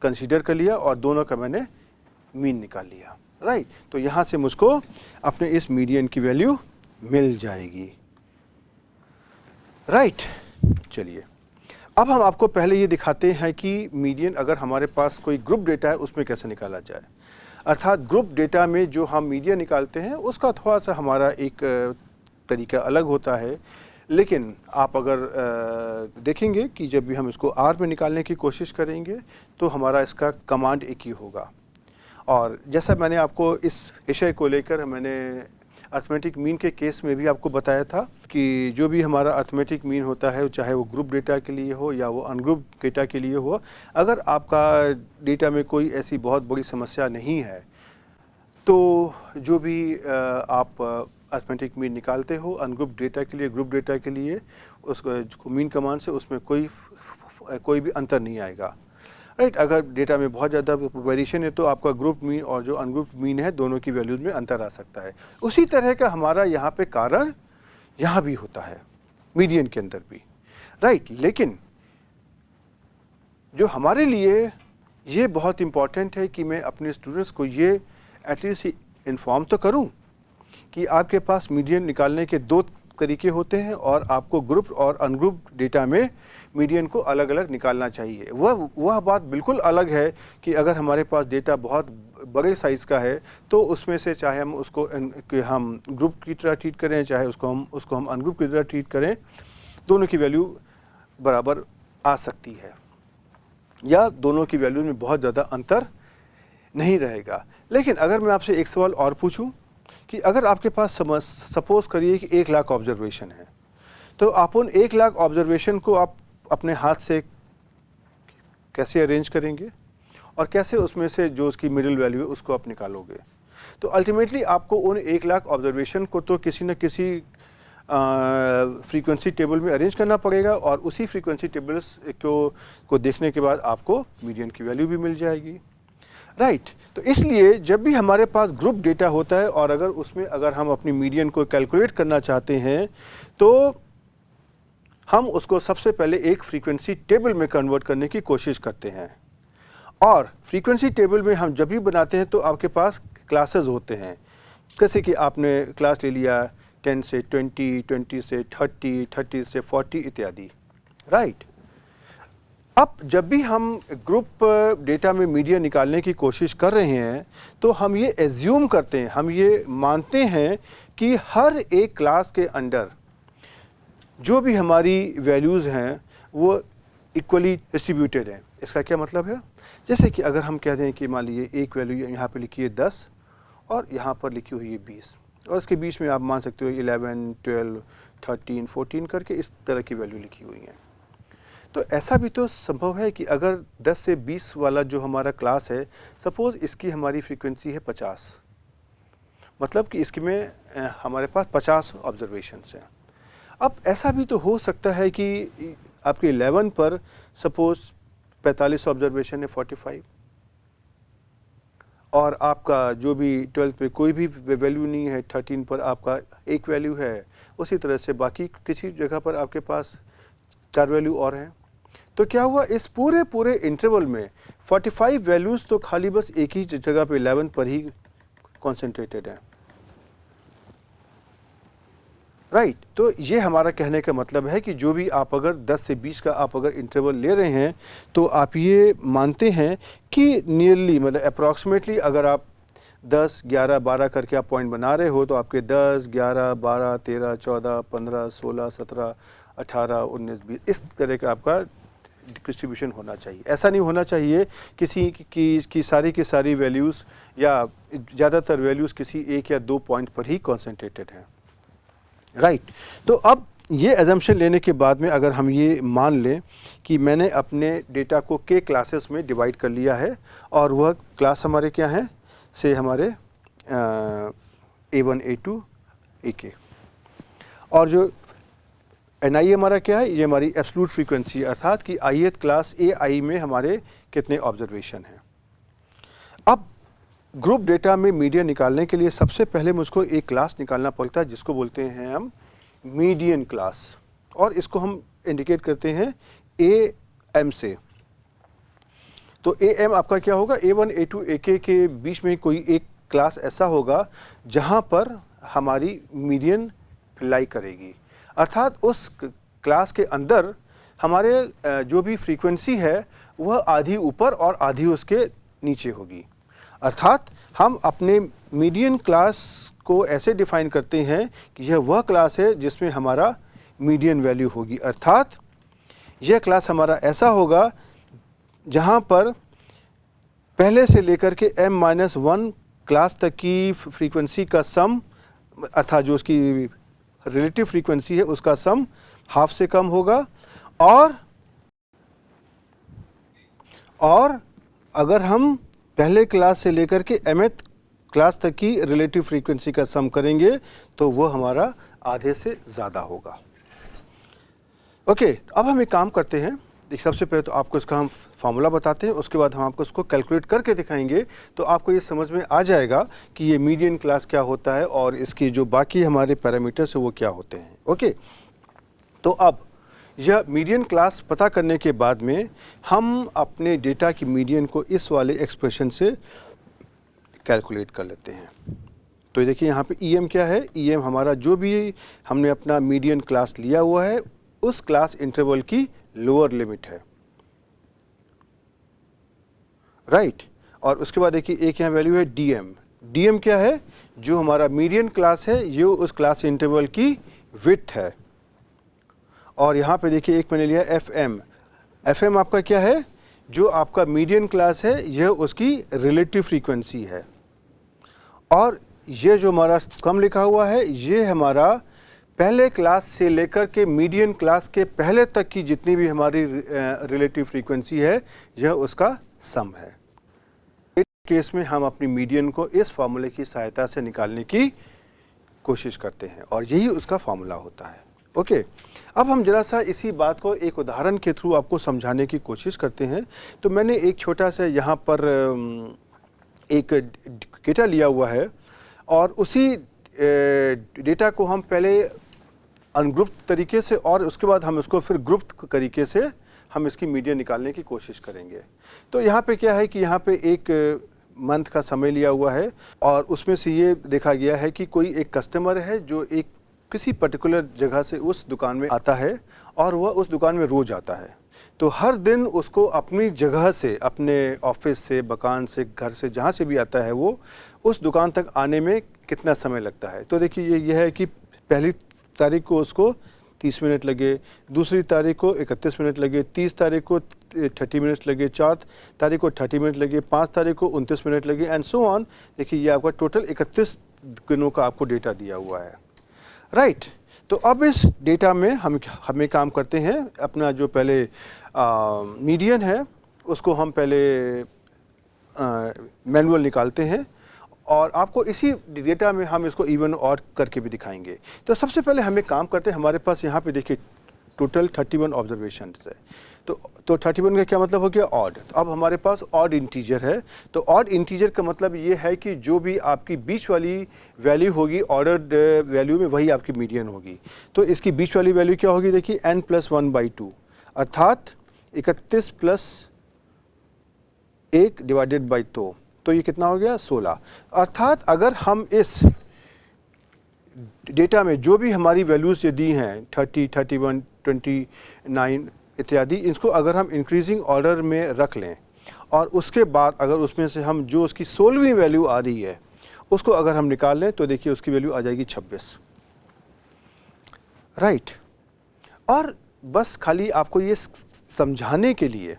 कंसीडर कर लिया और दोनों का मैंने मीन निकाल लिया। राइट, तो यहाँ से मुझको अपने इस मीडियन की वैल्यू मिल जाएगी। राइट, चलिए अब हम आपको पहले ये दिखाते हैं कि मीडियन अगर हमारे पास कोई ग्रुप डेटा है उसमें कैसे निकाला जाए। अर्थात ग्रुप डेटा में जो हम मीडियन निकालते हैं उसका थोड़ा सा हमारा एक तरीका अलग होता है, लेकिन आप अगर देखेंगे कि जब भी हम इसको R में निकालने की कोशिश करेंगे तो हमारा इसका कमांड एक ही होगा। और जैसा मैंने आपको इस विषय को लेकर मैंने अर्थमेटिक मीन के केस में भी आपको बताया था कि जो भी हमारा अर्थमेटिक मीन होता है, चाहे वो ग्रुप डेटा के लिए हो या वो अनग्रुप डेटा के लिए हो, अगर आपका डेटा में कोई ऐसी बहुत बड़ी समस्या नहीं है तो जो भी आप अर्थमेटिक मीन निकालते हो अनग्रुप डेटा के लिए, ग्रुप डेटा के लिए, उसको मीन कमांड से उसमें कोई भी अंतर नहीं आएगा। राइट, अगर डेटा में बहुत ज़्यादा वेरिएशन है तो आपका ग्रुप मीन और जो अनग्रुप मीन है दोनों की वैल्यूज में अंतर आ सकता है। उसी तरह का हमारा यहाँ पे कारण यहाँ भी होता है, मीडियन के अंदर भी। राइट, लेकिन जो हमारे लिए ये बहुत इम्पॉर्टेंट है कि मैं अपने स्टूडेंट्स को ये एटलीस्ट इन्फॉर्म तो करूं कि आपके पास मीडियन निकालने के 2 तरीके होते हैं और आपको ग्रुप और अनग्रुप डेटा में मीडियन को अलग अलग निकालना चाहिए। वह बात बिल्कुल अलग है कि अगर हमारे पास डेटा बहुत बड़े साइज़ का है तो उसमें से चाहे हम उसको हम ग्रुप की तरह ट्रीट करें, चाहे उसको हम अनग्रुप की तरह ट्रीट करें, दोनों की वैल्यू बराबर आ सकती है या दोनों की वैल्यू में बहुत ज़्यादा अंतर नहीं रहेगा। लेकिन अगर मैं आपसे एक सवाल और पूछूं कि अगर आपके पास सपोज करिए कि 1 लाख ऑब्जर्वेशन है, तो आप उन 1 लाख ऑब्जर्वेशन को आप अपने हाथ से कैसे अरेंज करेंगे और कैसे उसमें से जो उसकी मिडिल वैल्यू है उसको आप निकालोगे? तो अल्टीमेटली आपको उन 1 लाख ऑब्जर्वेशन को तो किसी न किसी फ्रीक्वेंसी टेबल में अरेंज करना पड़ेगा और उसी फ्रीक्वेंसी टेबल्स को देखने के बाद आपको मीडियन की वैल्यू भी मिल जाएगी। राइट, तो इसलिए जब भी हमारे पास ग्रुप डेटा होता है और अगर हम अपनी मीडियन को कैलकुलेट करना चाहते हैं तो हम उसको सबसे पहले एक फ्रीक्वेंसी टेबल में कन्वर्ट करने की कोशिश करते हैं। और फ्रीक्वेंसी टेबल में हम जब भी बनाते हैं तो आपके पास क्लासेस होते हैं, जैसे कि आपने क्लास ले लिया 10 से 20, 20 से 30, 30 से 40 इत्यादि। राइट, अब जब भी हम ग्रुप डेटा में मीडियन निकालने की कोशिश कर रहे हैं तो हम ये एज्यूम करते हैं, हम ये मानते हैं कि हर एक क्लास के अंडर जो भी हमारी वैल्यूज़ हैं वो इक्वली डिस्ट्रीब्यूटेड हैं। इसका क्या मतलब है? जैसे कि अगर हम कह दें कि मान लीजिए एक वैल्यू यहाँ पे लिखी है 10 और यहाँ पर लिखी हुई है 20 और इसके बीच में आप मान सकते हो 11, 12, 13, 14 करके इस तरह की वैल्यू लिखी हुई हैं। तो ऐसा भी तो संभव है कि अगर 10 से 20 वाला जो हमारा क्लास है, सपोज़ इसकी हमारी फ्रीक्वेंसी है 50, मतलब कि इसकी में हमारे पास 50 ऑब्जर्वेशंस हैं। अब ऐसा भी तो हो सकता है कि आपके 11 पर सपोज़ 45 ऑब्जर्वेशन है 45 और आपका जो भी 12 पे कोई भी वैल्यू नहीं है, 13 पर आपका एक वैल्यू है, उसी तरह से बाकी किसी जगह पर आपके पास 4 वैल्यू और हैं। तो क्या हुआ, इस पूरे इंटरवल में 45 वैल्यूज़ तो खाली बस एक ही जगह पे 11 पर ही कॉन्सेंट्रेटेड है। राइट तो ये हमारा कहने का मतलब है कि जो भी आप अगर 10 से 20 का आप अगर इंटरवल ले रहे हैं तो आप ये मानते हैं कि नियरली मतलब अप्रॉक्सीमेटली अगर आप 10, 11, 12 करके आप पॉइंट बना रहे हो तो आपके 10, 11, 12, 13, 14, 15, 16, 17, 18, 19, 20 इस तरह का आपका डिस्ट्रीब्यूशन होना चाहिए। ऐसा नहीं होना चाहिए किसी की सारी की सारी वैल्यूज़ या ज़्यादातर वैल्यूज़ किसी एक या दो पॉइंट पर ही कॉन्सेंट्रेटेड हैं। राइट तो अब ये एजम्पशन लेने के बाद में अगर हम ये मान लें कि मैंने अपने डेटा को के क्लासेस में डिवाइड कर लिया है और वह क्लास हमारे क्या हैं से हमारे A1, A2, AK और जो NI हमारा क्या है, ये हमारी एब्सोल्यूट फ्रीक्वेंसी अर्थात कि ith क्लास AI में हमारे कितने ऑब्जर्वेशन हैं। अब ग्रुप डेटा में मीडियन निकालने के लिए सबसे पहले मुझको एक क्लास निकालना पड़ता है जिसको बोलते हैं हम मीडियन क्लास और इसको हम इंडिकेट करते हैं AM से। तो AM आपका क्या होगा, A1, A2, AK के बीच में कोई एक क्लास ऐसा होगा जहां पर हमारी मीडियन लाई करेगी, अर्थात उस क्लास के अंदर हमारे जो भी फ्रीक्वेंसी है वह आधी ऊपर और आधी उसके नीचे होगी। अर्थात हम अपने मीडियन क्लास को ऐसे डिफाइन करते हैं कि यह वह क्लास है जिसमें हमारा मीडियन वैल्यू होगी, अर्थात यह क्लास हमारा ऐसा होगा जहां पर पहले से लेकर के m-1 क्लास तक की फ्रीक्वेंसी का सम अर्थात जो उसकी रिलेटिव फ्रीक्वेंसी है उसका सम हाफ से कम होगा और अगर हम पहले क्लास से लेकर के mth क्लास तक की रिलेटिव फ्रीक्वेंसी का सम करेंगे तो वो हमारा आधे से ज़्यादा होगा। ओके अब हम एक काम करते हैं, सबसे पहले तो आपको इसका हम फार्मूला बताते हैं, उसके बाद हम आपको इसको कैलकुलेट करके दिखाएंगे तो आपको ये समझ में आ जाएगा कि ये मीडियन क्लास क्या होता है और इसकी जो बाकी हमारे पैरामीटर्स है वो क्या होते हैं। ओके तो अब यह मीडियन क्लास पता करने के बाद में हम अपने डेटा की मीडियन को इस वाले एक्सप्रेशन से कैलकुलेट कर लेते हैं। तो देखिए यहाँ पे EM क्या है, EM हमारा जो भी हमने अपना मीडियन क्लास लिया हुआ है उस क्लास इंटरवल की लोअर लिमिट है। राइट और उसके बाद देखिए एक यहाँ वैल्यू है DM। DM क्या है, जो हमारा मीडियन क्लास है ये उस क्लास इंटरवल की विड्थ है। और यहाँ पे देखिए एक मैंने लिया FM। FM आपका क्या है, जो आपका मीडियन क्लास है यह उसकी रिलेटिव फ्रीक्वेंसी है। और ये जो हमारा सम लिखा हुआ है ये हमारा पहले क्लास से लेकर के मीडियन क्लास के पहले तक की जितनी भी हमारी रिलेटिव फ्रीक्वेंसी है यह उसका सम है। इस केस में हम अपनी मीडियन को इस फार्मूले की सहायता से निकालने की कोशिश करते हैं और यही उसका फार्मूला होता है। ओके अब हम जरा सा इसी बात को एक उदाहरण के थ्रू आपको समझाने की कोशिश करते हैं। तो मैंने एक छोटा सा यहाँ पर एक डेटा लिया हुआ है और उसी डेटा को हम पहले अनग्रुप्ड तरीके से और उसके बाद हम इसको फिर ग्रुप्ड तरीके से हम इसकी मीडियन निकालने की कोशिश करेंगे। तो यहाँ पे क्या है कि यहाँ पे एक मंथ का समय लिया हुआ है और उसमें से ये देखा गया है कि कोई एक कस्टमर है जो एक किसी पर्टिकुलर जगह से उस दुकान में आता है और वह उस दुकान में रोज़ आता है। तो हर दिन उसको अपनी जगह से, अपने ऑफिस से, मकान से, घर से, जहाँ से भी आता है वो उस दुकान तक आने में कितना समय लगता है। तो देखिए ये है कि पहली तारीख को उसको 30 मिनट लगे, दूसरी तारीख को 31 मिनट लगे, 30 तारीख को 30 मिनट लगे, 4 तारीख को 30 मिनट लगे, 5 तारीख को 29 मिनट लगे एंड सो ऑन। देखिए ये आपका टोटल 31 दिनों का आपको डेटा दिया हुआ है। राइट तो अब इस डेटा में हमें काम करते हैं, अपना जो पहले मीडियन है उसको हम पहले मैनुअल निकालते हैं और आपको इसी डेटा में हम इसको इवन और करके भी दिखाएंगे। तो सबसे पहले हमें काम करते हैं, हमारे पास यहाँ पे देखिए टोटल 31 ऑब्जर्वेशन है। तो 31 का क्या मतलब हो गया, ऑड। तो अब हमारे पास ऑड इंटीजर है। तो ऑड इंटीजर का मतलब ये है कि जो भी आपकी बीच वाली वैल्यू होगी ऑर्डर्ड वैल्यू में वही आपकी मीडियन होगी। तो इसकी बीच वाली वैल्यू क्या होगी, देखिए n+1/2, अर्थात 31 प्लस 1 डिवाइडेड बाई 2, तो ये कितना हो गया 16। अर्थात अगर हम इस डेटा में जो भी हमारी वैल्यूज़ ये दी हैं 30, 31, 29 इत्यादि, इसको अगर हम इंक्रीजिंग ऑर्डर में रख लें और उसके बाद अगर उसमें से हम जो उसकी 16वीं वैल्यू आ रही है उसको अगर हम निकाल लें तो देखिए उसकी वैल्यू आ जाएगी 26, राइट। और बस खाली आपको ये समझाने के लिए,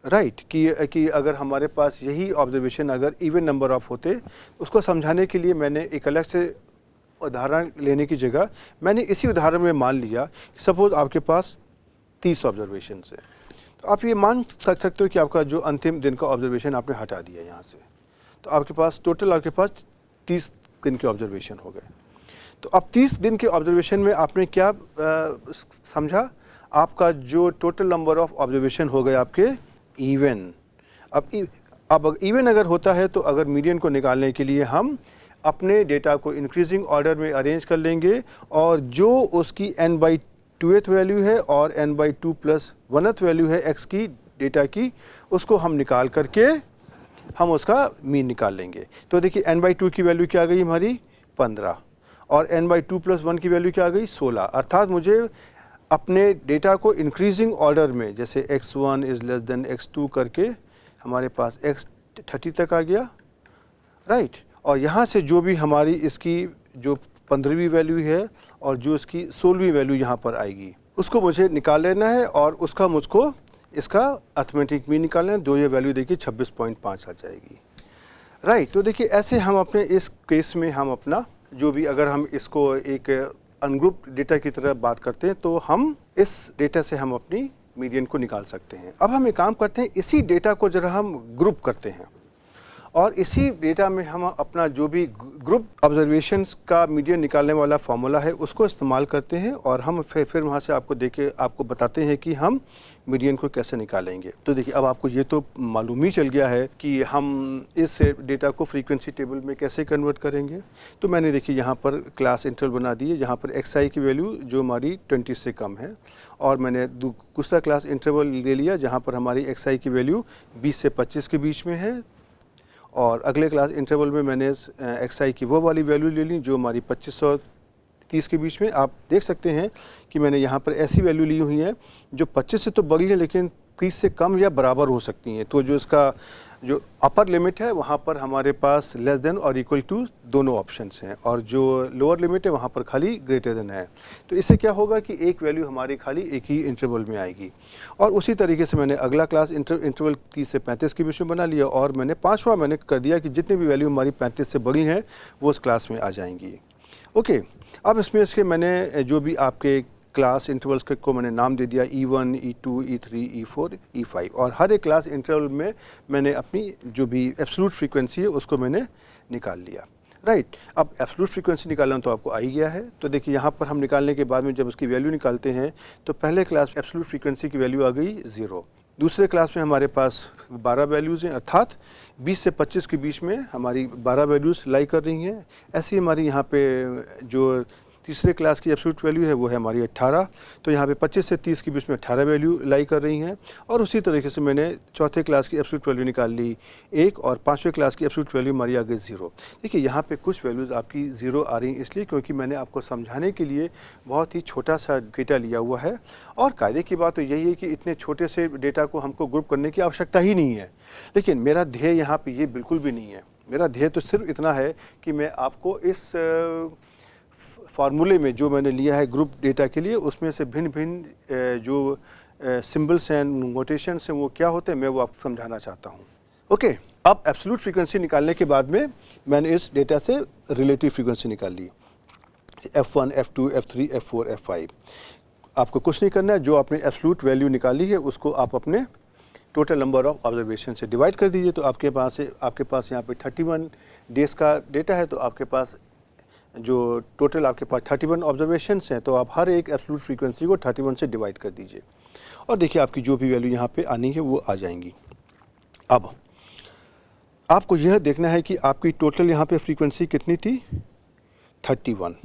राइट, कि अगर हमारे पास यही ऑब्जर्वेशन अगर इवन नंबर ऑफ होते, उसको समझाने के लिए मैंने एक अलग से उदाहरण लेने की जगह मैंने इसी उदाहरण में मान लिया कि सपोज आपके पास 30 ऑब्जर्वेशन है, तो आप ये मान सकते हो कि आपका जो अंतिम दिन का ऑब्जर्वेशन आपने हटा दिया यहाँ से, तो आपके पास टोटल आपके पास 30 दिन के ऑब्जर्वेशन हो गए। तो अब 30 दिन के ऑब्जर्वेशन में आपने क्या समझा, आपका जो टोटल नंबर ऑफ ऑब्जर्वेशन हो गए आपके इवन। अब इवन अगर होता है तो अगर मीडियन को निकालने के लिए हम अपने डेटा को इंक्रीजिंग ऑर्डर में अरेंज कर लेंगे और जो उसकी n/2th वैल्यू है और n/2 प्लस 1th वैल्यू है x की डेटा की, उसको हम निकाल करके हम उसका मीन निकाल लेंगे। तो देखिए n/2 की वैल्यू क्या आ गई हमारी 15 और n/2 प्लस 1 की वैल्यू क्या आ गई 16। अर्थात मुझे अपने डेटा को इंक्रीजिंग ऑर्डर में, जैसे x1 is less than x2 करके हमारे पास x30 तक आ गया, राइट। और यहाँ से जो भी हमारी इसकी जो 15वीं वैल्यू है और जो इसकी 16वीं वैल्यू यहाँ पर आएगी उसको मुझे निकाल लेना है और उसका मुझको इसका अर्थमेटिक मीन निकालना है। दो ये वैल्यू देखिए 26.5 आ जाएगी, राइट। तो देखिए ऐसे हम अपने इस केस में हम अपना जो भी, अगर हम इसको एक अनग्रुप डेटा की तरह बात करते हैं तो हम इस डेटा से हम अपनी मीडियन को निकाल सकते हैं। अब हम एक काम करते हैं, इसी डेटा को जरा हम ग्रुप करते हैं और इसी डेटा में हम अपना जो भी ग्रुप ऑब्जर्वेशंस का मीडियन निकालने वाला फार्मूला है उसको इस्तेमाल करते हैं और हम फिर वहाँ से आपको देके आपको बताते हैं कि हम मीडियन को कैसे निकालेंगे। तो देखिए अब आपको ये तो मालूम ही चल गया है कि हम इस डेटा को फ्रीक्वेंसी टेबल में कैसे कन्वर्ट करेंगे। तो मैंने देखिए यहाँ पर क्लास इंटरवल बना दिए, जहाँ पर xi की वैल्यू जो हमारी 20 से कम है और मैंने दूसरा क्लास इंटरवल ले लिया जहाँ पर हमारी xi की वैल्यू 20 से 25 के बीच में है और अगले क्लास इंटरवल में मैंने xi की वो वाली वैल्यू ले ली जो हमारी 25 और 30 के बीच में। आप देख सकते हैं कि मैंने यहाँ पर ऐसी वैल्यू ली हुई है जो 25 से तो बड़ी है लेकिन 30 से कम या बराबर हो सकती हैं। तो जो इसका जो अपर लिमिट है वहाँ पर हमारे पास लेस देन और इक्वल टू दोनों ऑप्शंस हैं और जो लोअर लिमिट है वहाँ पर खाली ग्रेटर देन है। तो इससे क्या होगा कि एक वैल्यू हमारी खाली एक ही इंटरवल में आएगी। और उसी तरीके से मैंने अगला क्लास इंटरवल 30 से 35 के बीच में बना लिया और मैंने पाँचवा मैंने कर दिया कि जितनी भी वैल्यू हमारी 35 से बड़ी हैं वो उस क्लास में आ जाएंगी। ओके, अब इसमें इसके मैंने जो भी आपके क्लास इंटरवल्स को मैंने नाम दे दिया E1, E2, E3, E4, E5 और हर एक क्लास इंटरवल में मैंने अपनी जो भी एब्सोल्यूट फ्रीक्वेंसी है उसको मैंने निकाल लिया, राइट। अब एब्सोल्यूट फ्रीक्वेंसी निकालना तो आपको आ ही गया है। तो देखिए यहाँ पर हम निकालने के बाद में जब उसकी वैल्यू निकालते हैं तो पहले क्लास एब्सोल्यूट फ्रीक्वेंसी की वैल्यू आ गई 0। दूसरे क्लास में हमारे पास 12 वैल्यूज़ हैं, अर्थात 20 से 25 के बीच में हमारी 12 वैल्यूज़ लाई कर रही हैं। ऐसी हमारी यहाँ पे जो तीसरे क्लास की एब्सोल्यूट वैल्यू है वो है हमारी 18। तो यहाँ पे 25 से 30 के बीच में 18 वैल्यू लाई कर रही हैं। और उसी तरीके से मैंने चौथे क्लास की एब्सोल्यूट वैल्यू निकाल ली 1 और पाँचवें क्लास की एब्सोल्यूट वैल्यू हमारी आ गई 0। देखिए यहाँ पे कुछ वैल्यूज़ आपकी 0 आ रही हैं इसलिए क्योंकि मैंने आपको समझाने के लिए बहुत ही छोटा सा डेटा लिया हुआ है। और कायदे की बात तो यही है कि इतने छोटे से डेटा को हमको ग्रुप करने की आवश्यकता ही नहीं है। लेकिन मेरा ध्येय यहाँ पर ये बिल्कुल भी नहीं है। मेरा ध्येय तो सिर्फ इतना है कि मैं आपको इस फार्मूले में जो मैंने लिया है ग्रुप डेटा के लिए उसमें से भिन्न भिन्न जो सिंबल्स हैं, नोटेशंस हैं, वो क्या होते हैं मैं वो आपको समझाना चाहता हूँ। ओके, अब एब्सोल्यूट फ्रीक्वेंसी निकालने के बाद में मैंने इस डेटा से रिलेटिव फ्रीक्वेंसी निकाल ली, F1, F2, F3, F4, F5। आपको कुछ नहीं करना है, जो आपने एब्सोल्यूट वैल्यू निकाली है उसको आप अपने टोटल नंबर ऑफ ऑब्जर्वेशन से डिवाइड कर दीजिए। तो आपके पास यहाँ पे 31 डेज़ का डेटा है, तो आपके पास जो टोटल आपके पास 31 ऑब्जर्वेशंस हैं, तो आप हर एक एब्सोल्यूट फ्रीक्वेंसी को 31 से डिवाइड कर दीजिए और देखिए आपकी जो भी वैल्यू यहाँ पे आनी है वो आ जाएंगी। अब आपको यह देखना है कि आपकी टोटल यहाँ पे फ्रीक्वेंसी कितनी थी 31,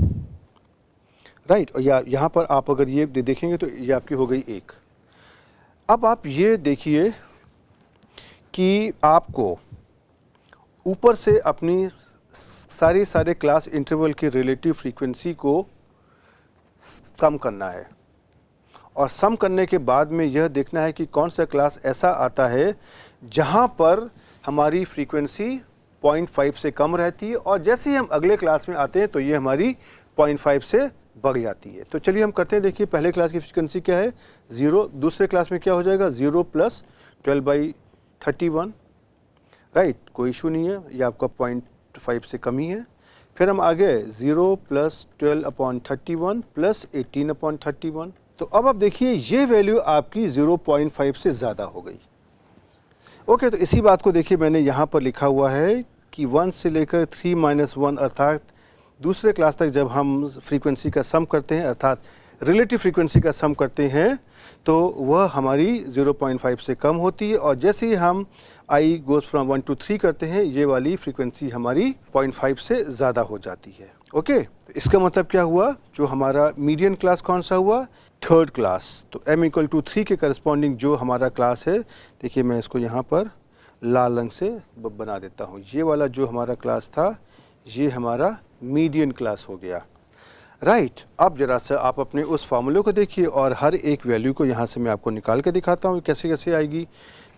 राइट। और यहाँ पर आप अगर ये देखेंगे तो ये आपकी हो गई 1। अब आप ये देखिए कि आपको ऊपर से अपनी सारे क्लास इंटरवल की रिलेटिव फ्रीक्वेंसी को सम करना है और सम करने के बाद में यह देखना है कि कौन सा क्लास ऐसा आता है जहां पर हमारी फ्रीक्वेंसी 0.5 से कम रहती है और जैसे ही हम अगले क्लास में आते हैं तो ये हमारी 0.5 से बढ़ जाती है। तो चलिए हम करते हैं। देखिए पहले क्लास की फ्रीक्वेंसी क्या है 0, दूसरे क्लास में क्या हो जाएगा 0 + 12/31, राइट, कोई इशू नहीं है, ये आपका 0.5 से कम ही है। फिर हम आगे 0 + 12/31 + 18/31। तो अब आप देखिए ये वैल्यू आपकी 0.5 से ज़्यादा हो गई। ओके, तो इसी बात को देखिए मैंने यहाँ पर लिखा हुआ है कि 1 से लेकर 3 - 1 अर्थात दूसरे क्लास तक जब हम फ्रीक्वेंसी का सम करते हैं अर्थात रिलेटिव फ्रीक्वेंसी का सम करते हैं तो वह हमारी 0.5 से कम होती है और जैसे ही हम i goes from 1 to 3 करते हैं ये वाली फ्रीक्वेंसी हमारी 0.5 से ज़्यादा हो जाती है। ओके, तो इसका मतलब क्या हुआ, जो हमारा मीडियन क्लास कौन सा हुआ, थर्ड क्लास। तो m = 3 के करस्पॉन्डिंग जो हमारा क्लास है, देखिए मैं इसको यहाँ पर लाल रंग से बना देता हूँ, ये वाला जो हमारा क्लास था ये हमारा मीडियन क्लास हो गया, राइट। अब जरा सा आप अपने उस फार्मूले को देखिए और हर एक वैल्यू को यहाँ से मैं आपको निकाल के दिखाता हूँ कैसे कैसे आएगी।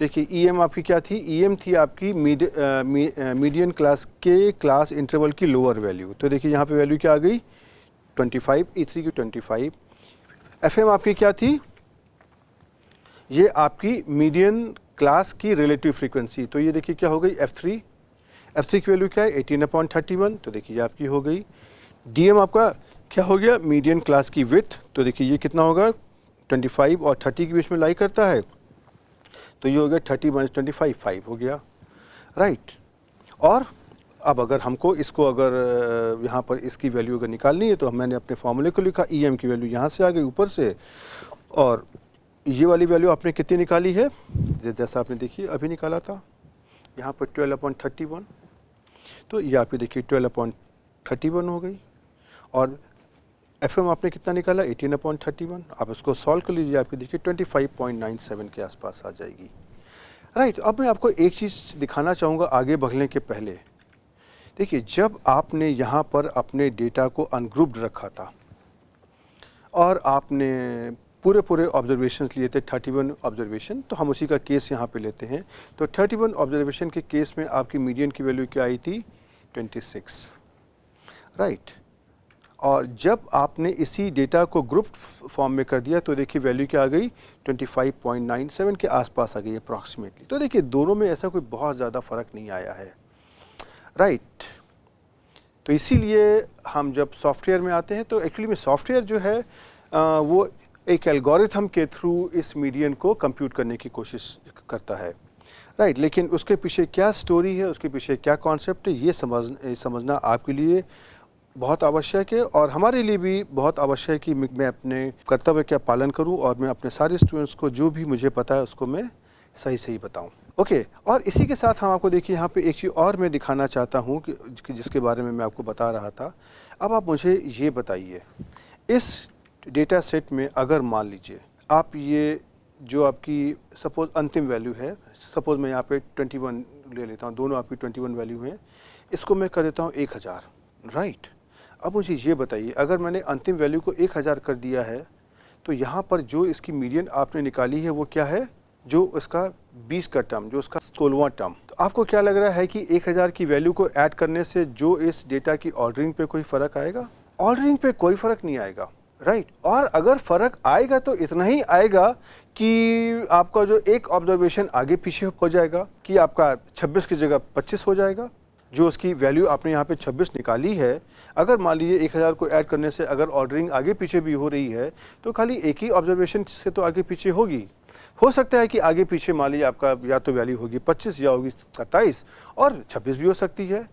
देखिए EM आपकी क्या थी, EM थी आपकी मीडियन क्लास के क्लास इंटरवल की लोअर वैल्यू। तो देखिए यहाँ पे वैल्यू क्या आ गई 25, E3 की 25। FM आपकी क्या थी, ये आपकी मीडियन क्लास की रिलेटिव फ्रीक्वेंसी, तो ये देखिए क्या हो गई F3 की वैल्यू क्या है 18/31, तो देखिए ये आपकी हो गई। DM आपका क्या हो गया, मीडियन क्लास की विड्थ, तो देखिए ये कितना होगा 25 और 30 के बीच में लाई करता है, तो ये हो गया 30 - 25 5 हो गया, राइट। और अब अगर हमको इसको अगर यहाँ पर इसकी वैल्यू अगर निकालनी है तो मैंने अपने फॉर्मूले को लिखा, EM की वैल्यू यहाँ से आ गई ऊपर से और ये वाली वैल्यू आपने कितनी निकाली है, जैसा आपने देखिए अभी निकाला था यहाँ पर 12/31, तो ये आपकी देखिए 12/31 हो गई। और FM आपने कितना निकाला 18/31, आप इसको सॉल्व कर लीजिए, आपकी देखिए 25.97 के आसपास आ जाएगी, राइट। अब मैं आपको एक चीज़ दिखाना चाहूँगा आगे बढ़ने के पहले। देखिए जब आपने यहाँ पर अपने डेटा को अनग्रुप्ड रखा था और आपने पूरे ऑब्जर्वेशंस लिए थे 31 ऑब्जर्वेशन, तो हम उसी का केस यहाँ पे लेते हैं। तो 31 ऑब्जर्वेशन के केस में आपकी मीडियन की वैल्यू क्या आई थी 26, राइट। और जब आपने इसी डेटा को ग्रुप फॉर्म में कर दिया तो देखिए वैल्यू क्या आ गई 25.97 के आसपास आ गई अप्रॉक्सीमेटली। तो देखिए दोनों में ऐसा कोई बहुत ज़्यादा फ़र्क नहीं आया है, राइट। तो इसीलिए हम जब सॉफ्टवेयर में आते हैं तो एक्चुअली में सॉफ्टवेयर जो है वो एक एल्गोरिथम के थ्रू इस मीडियन को कंप्यूट करने की कोशिश करता है, राइट। लेकिन उसके पीछे क्या स्टोरी है, उसके पीछे क्या कॉन्सेप्ट है, ये समझना आपके लिए बहुत आवश्यक है और हमारे लिए भी बहुत आवश्यक है कि मैं अपने कर्तव्य का पालन करूं और मैं अपने सारे स्टूडेंट्स को जो भी मुझे पता है उसको मैं सही बताऊं। ओके, और इसी के साथ हम आपको देखिए यहाँ पे एक चीज़ और मैं दिखाना चाहता हूँ कि जिसके बारे में मैं आपको बता रहा था। अब आप मुझे ये बताइए, इस डेटा सेट में अगर मान लीजिए आप ये जो आपकी सपोज अंतिम वैल्यू है, सपोज मैं यहाँ पे 21 ले लेता हूँ, दोनों आपकी 21 वैल्यू हैं, इसको मैं कर देता हूँ 1000, राइट। अब मुझे ये बताइए अगर मैंने अंतिम वैल्यू को 1000 कर दिया है तो यहाँ पर जो इसकी मीडियन आपने निकाली है वो क्या है, जो उसका 20 का टर्म, जो उसका 16वां टर्म। तो आपको क्या लग रहा है कि 1000 की वैल्यू को ऐड करने से जो इस डेटा की ऑर्डरिंग पे कोई फ़र्क आएगा? ऑर्डरिंग पे कोई फ़र्क नहीं आएगा, राइट। और अगर फ़र्क आएगा तो इतना ही आएगा कि आपका जो एक ऑब्जर्वेशन आगे पीछे हो जाएगा कि आपका 26 की जगह 25 हो जाएगा। जो उसकी वैल्यू आपने यहाँ पे 26 निकाली है, अगर मान लीजिए 1000 को ऐड करने से अगर ऑर्डरिंग आगे पीछे भी हो रही है तो खाली एक ही ऑब्जर्वेशन से तो आगे पीछे होगी। हो सकता है कि आगे पीछे मान लीजिए आपका या तो वैल्यू होगी 25 या होगी 27 और 26 भी हो सकती है।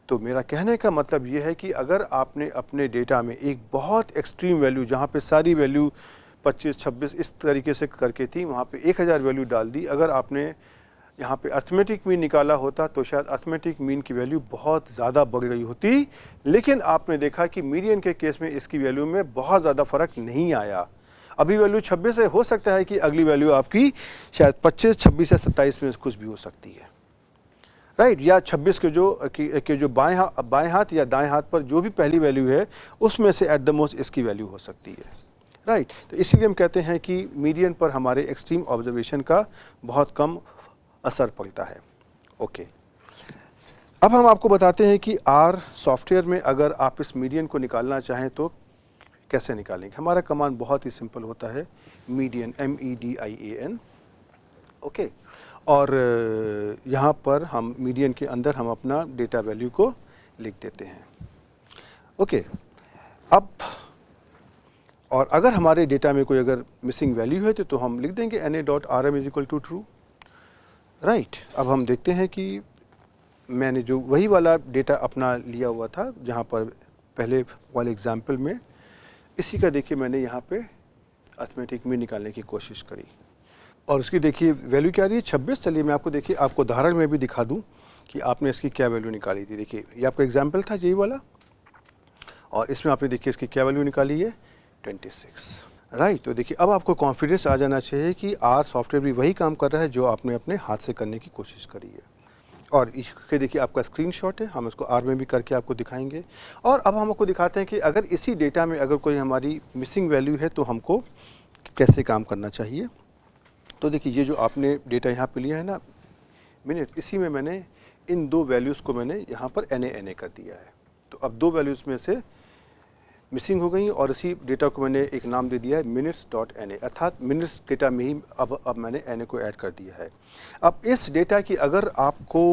तो मेरा कहने का मतलब ये है कि अगर आपने अपने डेटा में एक बहुत एक्सट्रीम वैल्यू जहाँ पे सारी वैल्यू 25, 26 इस तरीके से करके थी, वहाँ पे 1000 वैल्यू डाल दी, अगर आपने यहाँ पे अर्थमेटिक मीन निकाला होता तो शायद अर्थमेटिक मीन की वैल्यू बहुत ज़्यादा बढ़ गई होती, लेकिन आपने देखा कि मीडियन के केस में इसकी वैल्यू में बहुत ज़्यादा फ़र्क नहीं आया। अभी वैल्यू 26 है, हो सकता है कि अगली वैल्यू आपकी शायद 25, 26 या 27 में से कुछ भी हो सकती है, राइट। या 26 के जो बाएं हाथ या दाएं हाथ पर जो भी पहली वैल्यू है उसमें से एट द मोस्ट इसकी वैल्यू हो सकती है, राइट। तो इसीलिए हम कहते हैं कि मीडियन पर हमारे एक्सट्रीम ऑब्जर्वेशन का बहुत कम असर पड़ता है। ओके, अब हम आपको बताते हैं कि आर सॉफ्टवेयर में अगर आप इस मीडियन को निकालना चाहें तो कैसे निकालेंगे। हमारा कमांड बहुत ही सिंपल होता है, मीडियन, MEDIAN, ओके। और यहाँ पर हम मीडियन के अंदर हम अपना डेटा वैल्यू को लिख देते हैं, ओके। अब और अगर हमारे डेटा में कोई अगर मिसिंग वैल्यू है तो हम लिख देंगे NA.RM is equal to true, right. अब हम देखते हैं कि मैंने जो वही वाला डेटा अपना लिया हुआ था जहाँ पर पहले वाले एग्जाम्पल में, इसी का देखिए मैंने यहाँ पे अर्थमेटिक में निकालने की कोशिश करी और उसकी देखिए वैल्यू क्या रही है 26। चलिए मैं आपको देखिए आपको उदाहरण में भी दिखा दूँ कि आपने इसकी क्या वैल्यू निकाली थी। देखिए ये आपका एग्जाम्पल था यही वाला और इसमें आपने देखिए इसकी क्या वैल्यू निकाली है 26, राइट। तो देखिए अब आपको कॉन्फिडेंस आ जाना चाहिए कि आर सॉफ्टवेयर भी वही काम कर रहा है जो आपने अपने हाथ से करने की कोशिश करी है। और इसके देखिए आपका स्क्रीनशॉट है, हम इसको आर में भी करके आपको दिखाएंगे। और अब हम आपको दिखाते हैं कि अगर इसी डेटा में अगर कोई हमारी मिसिंग वैल्यू है तो हमको कैसे काम करना चाहिए। तो देखिए ये जो आपने डेटा यहाँ पे लिया है ना मिनट, इसी में मैंने इन दो वैल्यूज़ को मैंने यहाँ पर NA कर दिया है। तो अब दो वैल्यूज़ में से मिसिंग हो गई और इसी डेटा को मैंने एक नाम दे दिया है minutes.NA, अर्थात मिनट्स डेटा में ही अब मैंने NA को ऐड कर दिया है। अब इस डेटा की अगर आपको